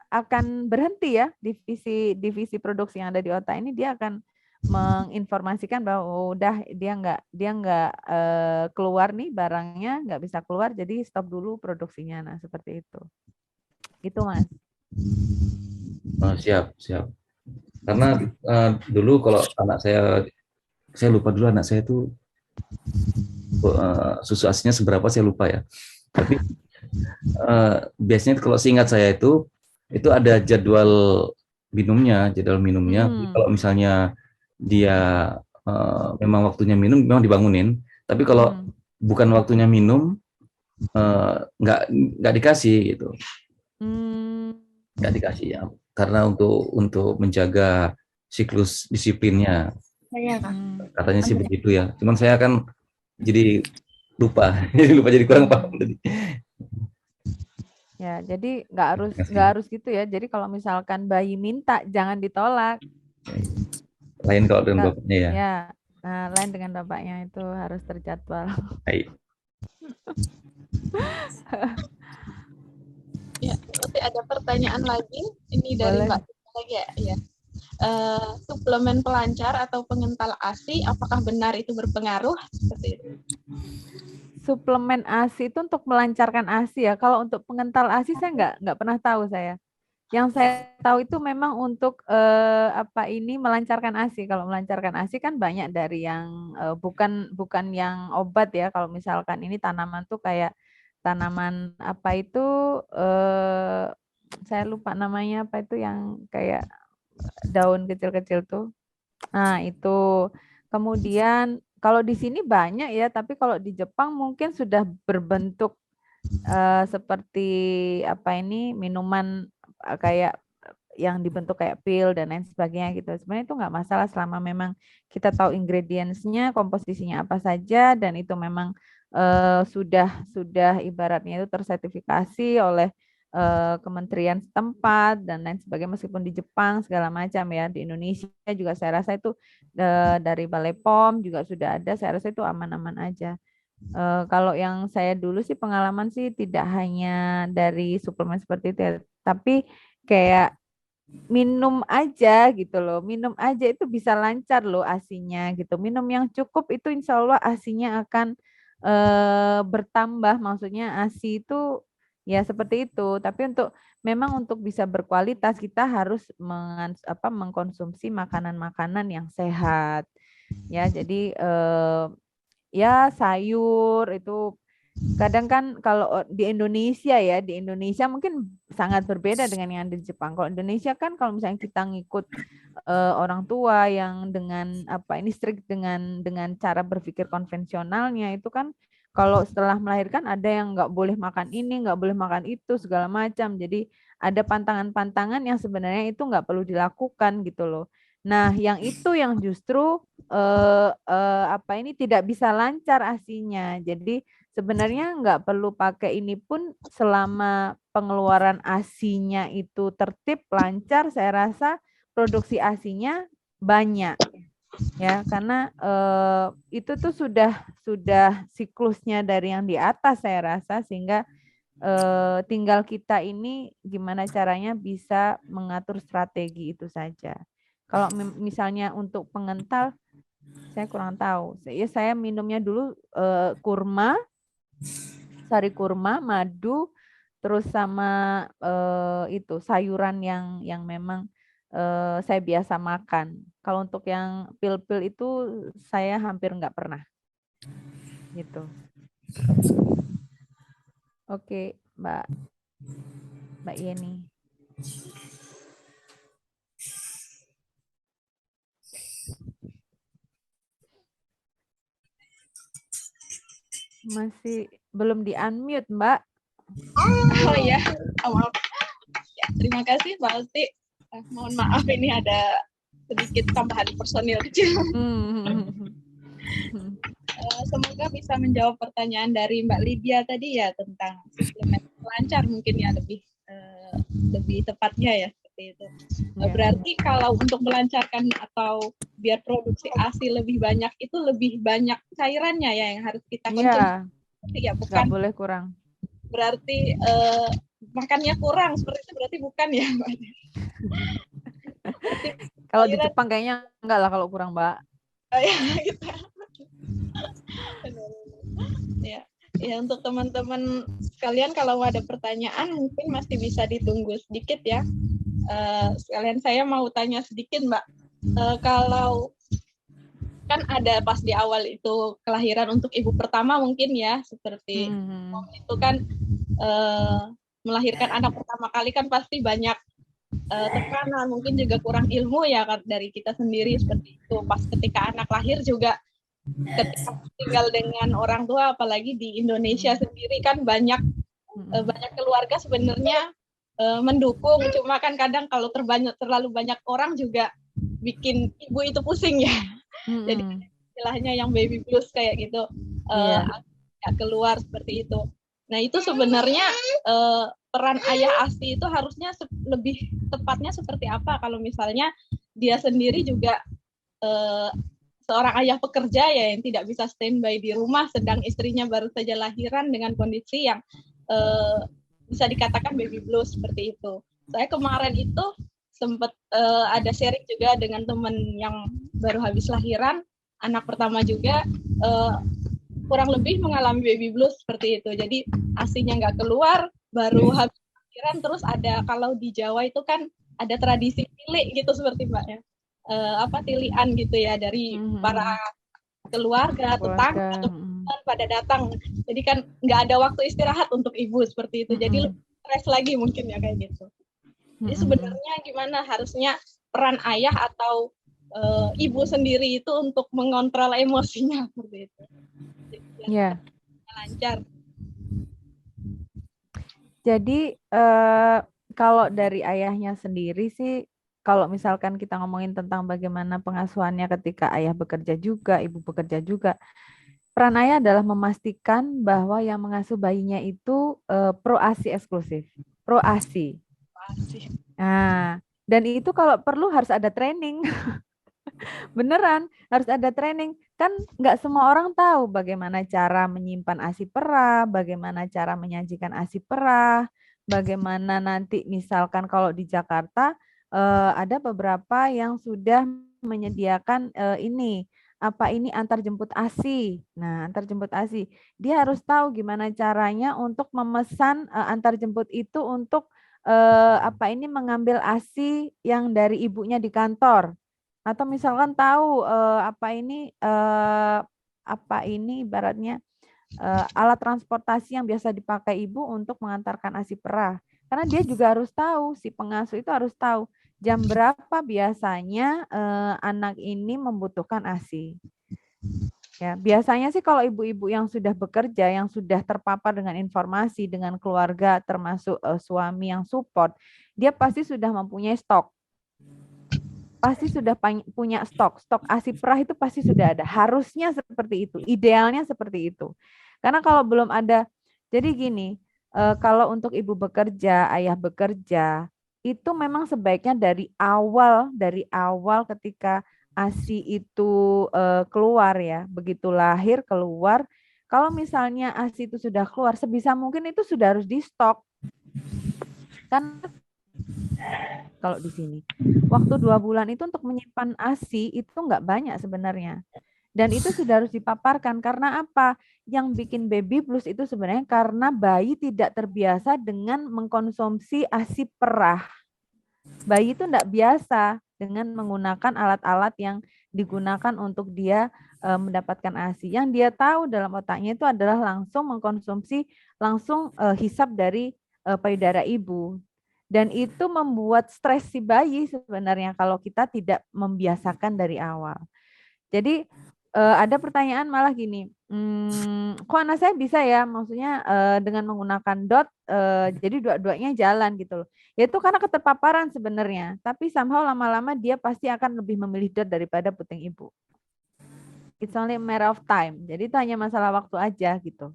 akan berhenti ya divisi produksi yang ada di otak ini, dia akan menginformasikan bahwa udah dia nggak keluar nih barangnya, nggak bisa keluar, jadi stop dulu produksinya. Nah seperti itu, gitu Mas. Siap. Karena dulu kalau anak saya lupa dulu anak saya tuh susu asinya seberapa saya lupa ya. Tapi biasanya kalau seingat saya itu ada jadwal minumnya. Kalau misalnya dia memang waktunya minum, memang dibangunin. Tapi kalau bukan waktunya minum, nggak dikasih gitu. Nggak dikasih ya, karena untuk menjaga siklus disiplinnya. Katanya sih begitu ya. Cuman saya kan jadi lupa, jadi kurang paham tadi. Ya, jadi nggak harus gitu ya. Jadi kalau misalkan bayi minta, jangan ditolak. Lain kalau dengan bapaknya ya. Ya, lain dengan bapaknya itu harus terjadwal. Baik. Ya, nanti ada pertanyaan lagi. Ini dari Mbak lagi ya. Suplemen pelancar atau pengental ASI, apakah benar itu berpengaruh? Seperti itu. Suplemen ASI itu untuk melancarkan ASI ya. Kalau untuk pengental ASI saya nggak pernah tahu saya. Yang saya tahu itu memang untuk melancarkan ASI. Kalau melancarkan ASI kan banyak dari yang bukan yang obat ya. Kalau misalkan ini tanaman tuh kayak tanaman apa itu saya lupa namanya apa itu yang kayak daun kecil-kecil tuh. Nah, itu. Kemudian kalau di sini banyak ya, tapi kalau di Jepang mungkin sudah berbentuk seperti apa ini minuman kayak yang dibentuk kayak pil dan lain sebagainya gitu. Sebenarnya itu nggak masalah selama memang kita tahu ingredients-nya, komposisinya apa saja, dan itu memang sudah ibaratnya itu tersertifikasi oleh kementerian setempat dan lain sebagainya, meskipun di Jepang segala macam ya. Di Indonesia juga saya rasa itu dari Balai POM juga sudah ada, saya rasa itu aman-aman aja. Kalau yang saya dulu sih pengalaman sih tidak hanya dari suplemen seperti itu ya, tapi kayak minum aja gitu loh, minum aja itu bisa lancar loh ASINya gitu. Minum yang cukup itu insya Allah ASINya akan bertambah, maksudnya ASI itu ya seperti itu. Tapi memang untuk bisa berkualitas kita harus mengkonsumsi makanan-makanan yang sehat ya. Jadi ya sayur itu kadang kan kalau di Indonesia ya, di Indonesia mungkin sangat berbeda dengan yang ada di Jepang. Kalau Indonesia kan kalau misalnya kita ngikut orang tua yang dengan strict dengan cara berpikir konvensionalnya itu kan, kalau setelah melahirkan ada yang nggak boleh makan ini, nggak boleh makan itu segala macam. Jadi ada pantangan-pantangan yang sebenarnya itu nggak perlu dilakukan gitu loh. Nah, yang itu yang justru tidak bisa lancar ASINya. Jadi sebenarnya nggak perlu pakai ini pun selama pengeluaran ASINya itu tertib, lancar, saya rasa produksi ASINya banyak. Ya, karena itu tuh sudah siklusnya dari yang di atas saya rasa, sehingga tinggal kita ini gimana caranya bisa mengatur strategi itu saja. Kalau misalnya untuk pengental, saya kurang tahu. Saya minumnya dulu kurma, sari kurma, madu, terus sama itu sayuran yang memang saya biasa makan. Kalau untuk yang pil-pil itu saya hampir nggak pernah. Gitu. Oke, Mbak Yeni. Masih belum di-unmute, Mbak. Oh ya, maaf. Ya, terima kasih Mbak Alti. Mohon maaf ini ada sedikit tambahan personil kecil. Semoga bisa menjawab pertanyaan dari Mbak Lydia tadi ya tentang suplemen lancar, mungkin ya lebih tepatnya ya seperti itu. Berarti kalau untuk melancarkan atau biar produksi ASI lebih banyak itu lebih banyak cairannya ya yang harus kita konsumsi. Ya, bukan. Nggak boleh kurang. Berarti makannya kurang seperti itu berarti bukan ya Mbak? Kalau di Jepang kayaknya enggak lah kalau kurang, Mbak. Oh, ya, gitu. Ya, untuk teman-teman sekalian kalau ada pertanyaan mungkin masih bisa ditunggu sedikit ya. Sekalian saya mau tanya sedikit Mbak. Kalau kan ada pas di awal itu kelahiran untuk ibu pertama mungkin ya, seperti itu kan melahirkan anak pertama kali kan pasti banyak tekanan, mungkin juga kurang ilmu ya dari kita sendiri seperti itu. Pas ketika anak lahir juga ketika tinggal dengan orang tua, apalagi di Indonesia sendiri kan banyak keluarga sebenarnya mendukung, cuma kan kadang kalau terlalu banyak orang juga bikin ibu itu pusing ya. Jadi istilahnya yang baby blues kayak gitu keluar seperti itu. Nah itu sebenarnya peran ayah ASI itu harusnya lebih tepatnya seperti apa kalau misalnya dia sendiri juga seorang ayah pekerja ya yang tidak bisa standby di rumah sedang istrinya baru saja lahiran dengan kondisi yang bisa dikatakan baby blues seperti itu. Saya kemarin itu sempat ada sharing juga dengan teman yang baru habis lahiran, anak pertama juga kurang lebih mengalami baby blues seperti itu. Jadi ASINya nggak keluar, baru habis pikiran, terus ada kalau di Jawa itu kan ada tradisi tilik gitu seperti Mbak ya. Tilian gitu ya dari para keluarga, tetangga, atau teman pada datang. Jadi kan nggak ada waktu istirahat untuk ibu seperti itu. Jadi lebih stres lagi mungkin ya kayak gitu. Jadi sebenarnya gimana harusnya peran ayah atau ibu sendiri itu untuk mengontrol emosinya seperti itu. Ya. Lancar. Jadi kalau dari ayahnya sendiri sih, kalau misalkan kita ngomongin tentang bagaimana pengasuhannya ketika ayah bekerja juga, ibu bekerja juga, peran ayah adalah memastikan bahwa yang mengasuh bayinya itu pro ASI eksklusif, pro ASI. Nah, dan itu kalau perlu harus ada training. Beneran, harus ada training. Kan nggak semua orang tahu bagaimana cara menyimpan ASI perah, bagaimana cara menyajikan ASI perah, bagaimana nanti misalkan kalau di Jakarta ada beberapa yang sudah menyediakan ini antar jemput ASI. Nah, antar jemput ASI. Dia harus tahu gimana caranya untuk memesan antar jemput itu untuk mengambil ASI yang dari ibunya di kantor. Atau misalkan tahu ibaratnya alat transportasi yang biasa dipakai ibu untuk mengantarkan ASI perah. Karena dia juga harus tahu, si pengasuh itu harus tahu jam berapa biasanya anak ini membutuhkan ASI. Ya, biasanya sih kalau ibu-ibu yang sudah bekerja, yang sudah terpapar dengan informasi, dengan keluarga, termasuk suami yang support, dia pasti sudah mempunyai stok. Pasti sudah punya stok ASI perah itu pasti sudah ada. Harusnya seperti itu, idealnya seperti itu. Karena kalau belum ada, jadi gini, kalau untuk ibu bekerja, ayah bekerja, itu memang sebaiknya dari awal ketika ASI itu keluar ya, begitu lahir keluar, kalau misalnya ASI itu sudah keluar, sebisa mungkin itu sudah harus di stok. Kan kalau di sini waktu 2 bulan itu untuk menyimpan ASI itu nggak banyak sebenarnya. Dan itu sudah harus dipaparkan karena apa? Yang bikin baby blues itu sebenarnya karena bayi tidak terbiasa dengan mengkonsumsi ASI perah. Bayi itu tidak biasa dengan menggunakan alat-alat yang digunakan untuk dia mendapatkan ASI. Yang dia tahu dalam otaknya itu adalah langsung mengkonsumsi, langsung hisap dari payudara ibu. Dan itu membuat stres si bayi sebenarnya kalau kita tidak membiasakan dari awal. Jadi ada pertanyaan malah gini, kok anak saya bisa ya, maksudnya dengan menggunakan DOT, jadi dua-duanya jalan gitu loh. Ya itu karena keterpaparan sebenarnya, tapi somehow lama-lama dia pasti akan lebih memilih DOT daripada puting ibu. It's only a matter of time, jadi itu hanya masalah waktu aja gitu.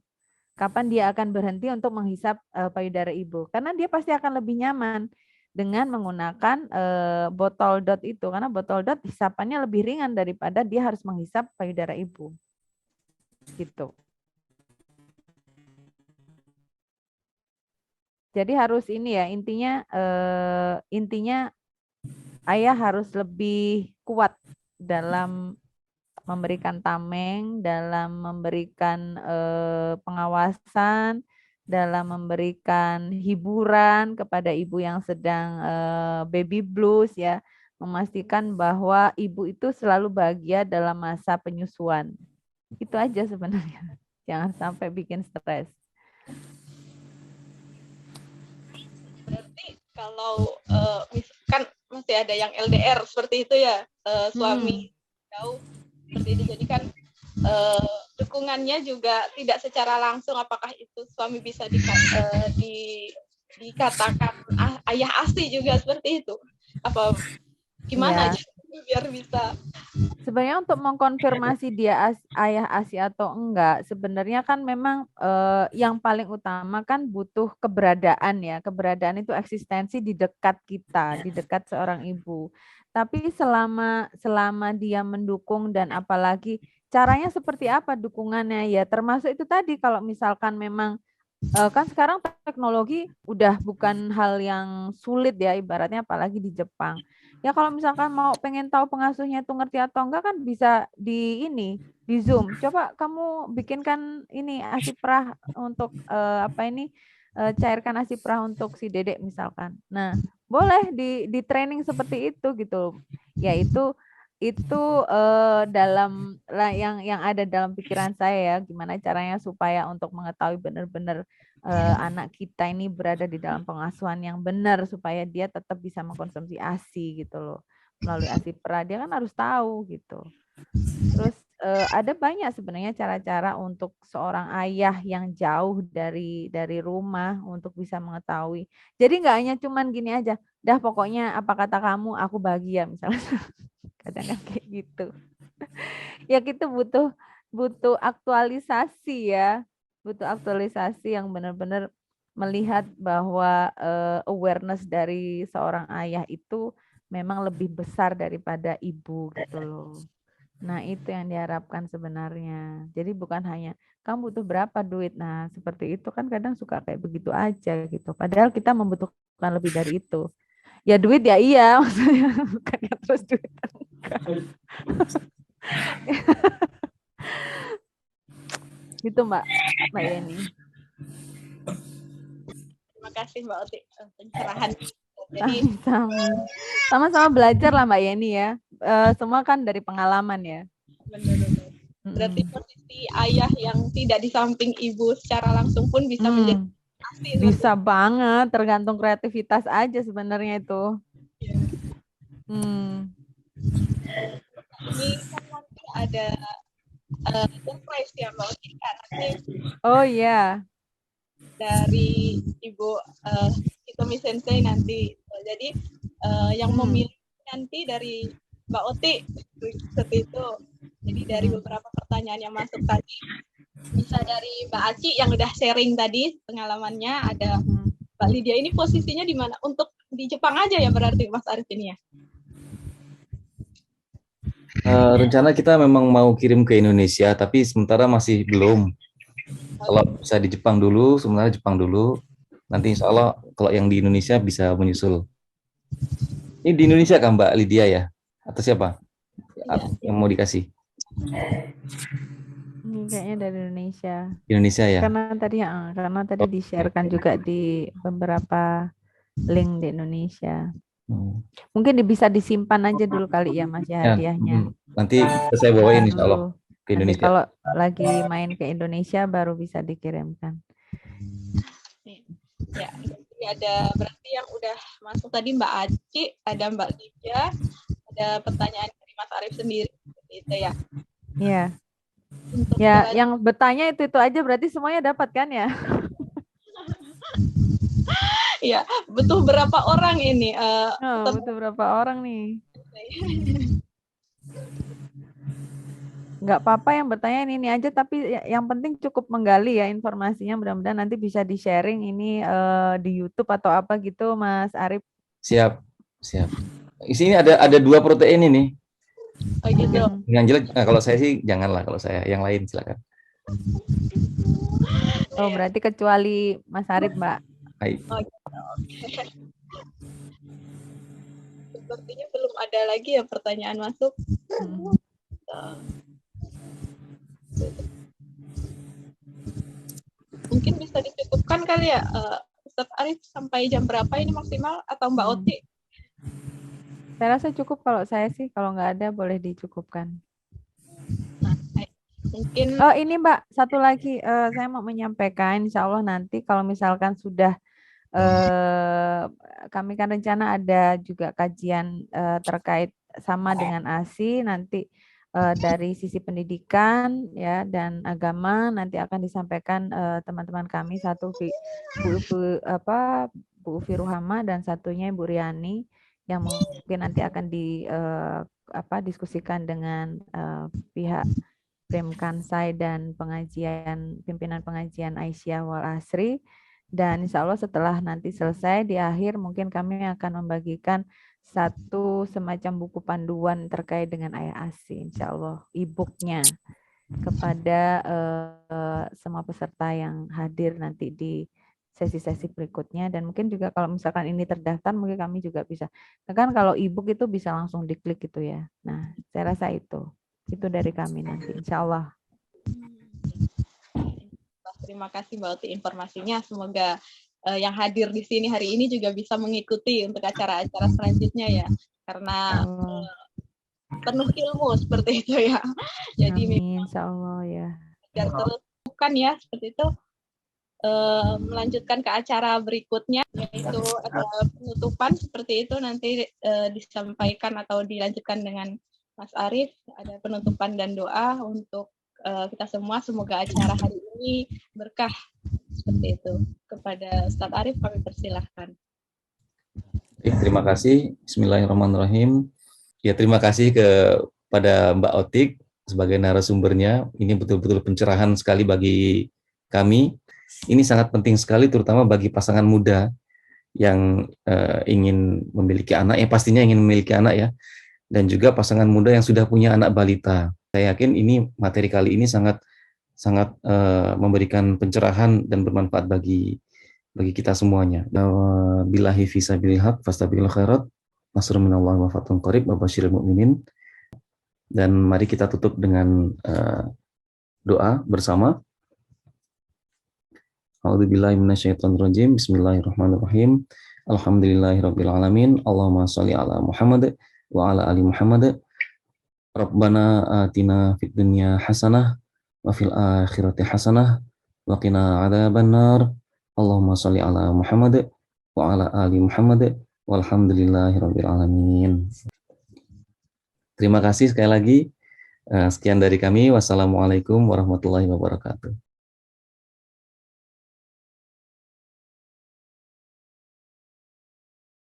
Kapan dia akan berhenti untuk menghisap payudara ibu. Karena dia pasti akan lebih nyaman dengan menggunakan botol DOT itu. Karena botol DOT hisapannya lebih ringan daripada dia harus menghisap payudara ibu. Gitu. Jadi harus ini ya, intinya ayah harus lebih kuat dalam memberikan tameng, dalam memberikan pengawasan, dalam memberikan hiburan kepada ibu yang sedang baby blues ya, memastikan bahwa ibu itu selalu bahagia dalam masa penyusuan. Itu aja sebenarnya. Jangan sampai bikin stres. Berarti kalau misalkan masih ada yang LDR seperti itu ya, suami jauh seperti itu, jadi kan dukungannya juga tidak secara langsung, apakah itu suami bisa dikatakan ayah ASI juga seperti itu, apa gimana ya. Biar bisa. Sebenarnya untuk mengkonfirmasi dia ayah ASI atau enggak, sebenarnya kan memang yang paling utama kan butuh keberadaan ya. Keberadaan itu eksistensi di dekat kita, di dekat seorang ibu. Tapi selama dia mendukung dan apalagi caranya seperti apa dukungannya ya, termasuk itu tadi kalau misalkan memang kan sekarang teknologi udah bukan hal yang sulit ya ibaratnya, apalagi di Jepang. Ya kalau misalkan mau pengen tahu pengasuhnya itu ngerti atau enggak kan bisa di Zoom. Coba kamu bikinkan ini ASI perah untuk cairkan ASI PRA untuk si Dedek misalkan. Nah, boleh di training seperti itu gitu. Yaitu itu dalam yang ada dalam pikiran saya ya, gimana caranya supaya untuk mengetahui benar-benar anak kita ini berada di dalam pengasuhan yang benar supaya dia tetap bisa mengkonsumsi ASI gitu loh. Melalui ASI PRA dia kan harus tahu gitu. Terus ada banyak sebenarnya cara-cara untuk seorang ayah yang jauh dari rumah untuk bisa mengetahui. Jadi nggak hanya cuman gini aja, dah pokoknya apa kata kamu aku bahagia misalnya. Kadang kan kayak gitu. Ya kita butuh aktualisasi ya. Butuh aktualisasi yang benar-benar melihat bahwa awareness dari seorang ayah itu memang lebih besar daripada ibu gitu loh. Nah, itu yang diharapkan sebenarnya. Jadi bukan hanya kamu butuh berapa duit. Nah, seperti itu kan kadang suka kayak begitu aja gitu. Padahal kita membutuhkan lebih dari itu. Ya duit ya iya, maksudnya bukan ya terus duit. Gitu Mbak Yeni. Terima kasih Mbak Oti pencerahan. Jadi sama-sama belajar lah Mbak Yeni ya. Semua kan dari pengalaman ya. benar-benar. Berarti posisi ayah yang tidak di samping ibu secara langsung pun bisa menjadi ASI. Bisa banget, tergantung kreativitas aja sebenarnya itu. Ini kan nanti ada surprise ya Mbak Oti kan nanti. Oh iya. Dari Ibu Hitomi Sensei nanti. Jadi yang memilih nanti dari Mbak Oti seperti itu. Jadi dari beberapa pertanyaan yang masuk tadi, bisa dari Mbak Aci yang udah sharing tadi pengalamannya, ada Mbak Lydia ini posisinya di mana? Untuk di Jepang aja ya berarti Mas Arif ini ya? Rencana kita memang mau kirim ke Indonesia, tapi sementara masih belum. Kalau bisa di Jepang dulu, sebenarnya Jepang dulu. Nanti insya Allah kalau yang di Indonesia bisa menyusul. Ini di Indonesia kan Mbak Lydia ya? Atau siapa yang mau dikasih? Ini kayaknya dari Indonesia. Indonesia ya? Karena tadi di-share-kan juga di beberapa link di Indonesia. Mungkin bisa disimpan aja dulu kali ya Mas ya hadiahnya. Nanti saya bawain insya Allah ke Indonesia. Kalau lagi main ke Indonesia baru bisa dikirimkan. Ya, jadi ada berarti yang udah masuk tadi Mbak Aci, ada Mbak Lydia, ada pertanyaan dari Mas Arif sendiri itu ya. Iya. Ya, yang bertanya itu aja berarti semuanya dapat kan ya? Iya, butuh berapa orang ini? Butuh berapa orang nih? Nggak apa-apa yang bertanya ini aja, tapi yang penting cukup menggali ya informasinya. Mudah-mudahan nanti bisa di-sharing ini di YouTube atau apa gitu, Mas Arif. Siap. Di sini ada 2 protein ini. Oh gitu. Yang jelek, kalau saya sih janganlah, kalau saya yang lain silakan. Oh berarti kecuali Mas Arif, Mbak. Baik. Sepertinya belum ada lagi ya pertanyaan masuk. Mungkin bisa dicukupkan kali ya, Ustadz Arif, sampai jam berapa ini maksimal, atau Mbak Oti? Saya rasa cukup kalau saya sih, kalau nggak ada boleh dicukupkan. Nah, mungkin. Oh ini Mbak, satu lagi saya mau menyampaikan, insya Allah nanti kalau misalkan sudah kami kan rencana ada juga kajian terkait sama dengan ASI nanti dari sisi pendidikan ya dan agama nanti akan disampaikan teman-teman kami, satu Bu Ufi Ruhama dan satunya Ibu Riani yang mungkin nanti akan diskusikan dengan pihak Prem Kansai dan pimpinan pengajian Aisyah Wal Asri. Dan insya Allah setelah nanti selesai di akhir mungkin kami akan membagikan satu semacam buku panduan terkait dengan ayah ASI, insya Allah e-booknya kepada semua peserta yang hadir nanti di sesi-sesi berikutnya. Dan mungkin juga kalau misalkan ini terdaftar mungkin kami juga bisa. Kan kalau e-book itu bisa langsung diklik gitu ya. Nah saya rasa itu dari kami nanti insya Allah. Terima kasih Mbak Oti informasinya. Semoga yang hadir di sini hari ini juga bisa mengikuti untuk acara-acara selanjutnya ya, karena penuh ilmu seperti itu ya. Jadi Amin, insya Allah ya. biar terus bukan ya seperti itu, melanjutkan ke acara berikutnya, yaitu ada penutupan seperti itu nanti disampaikan atau dilanjutkan dengan Mas Arief, ada penutupan dan doa untuk kita semua. Semoga acara hari ini berkah seperti itu. Kepada Ustadz Arief kami persilahkan. Terima kasih. Bismillahirrahmanirrahim. Ya, terima kasih kepada Mbak Otik sebagai narasumbernya. Ini betul-betul pencerahan sekali bagi kami. Ini sangat penting sekali, terutama bagi pasangan muda yang ingin memiliki anak, yang pastinya ingin memiliki anak ya, dan juga pasangan muda yang sudah punya anak balita. Saya yakin ini materi kali ini sangat memberikan pencerahan dan bermanfaat bagi kita semuanya. Billahi fisabilil haq fastabiqul khairat. Nasrun minallahi wa fathun qarib wa basyiril mu'minin. Dan mari kita tutup dengan doa bersama. A'udzubillahi minasyaitonir rajim. Bismillahirrahmanirrahim. Alhamdulillahirabbil alamin. Allahumma shalli ala Muhammad wa ala ali Muhammad. Rabbana atina fid dunya hasanah wa fil akhirati hasanah wa qina adzabannar. Allahumma shalli ala Muhammad wa ala ali Muhammad. Walhamdulillahirabbil alamin. Terima kasih sekali lagi. Sekian dari kami. Wassalamualaikum warahmatullahi wabarakatuh.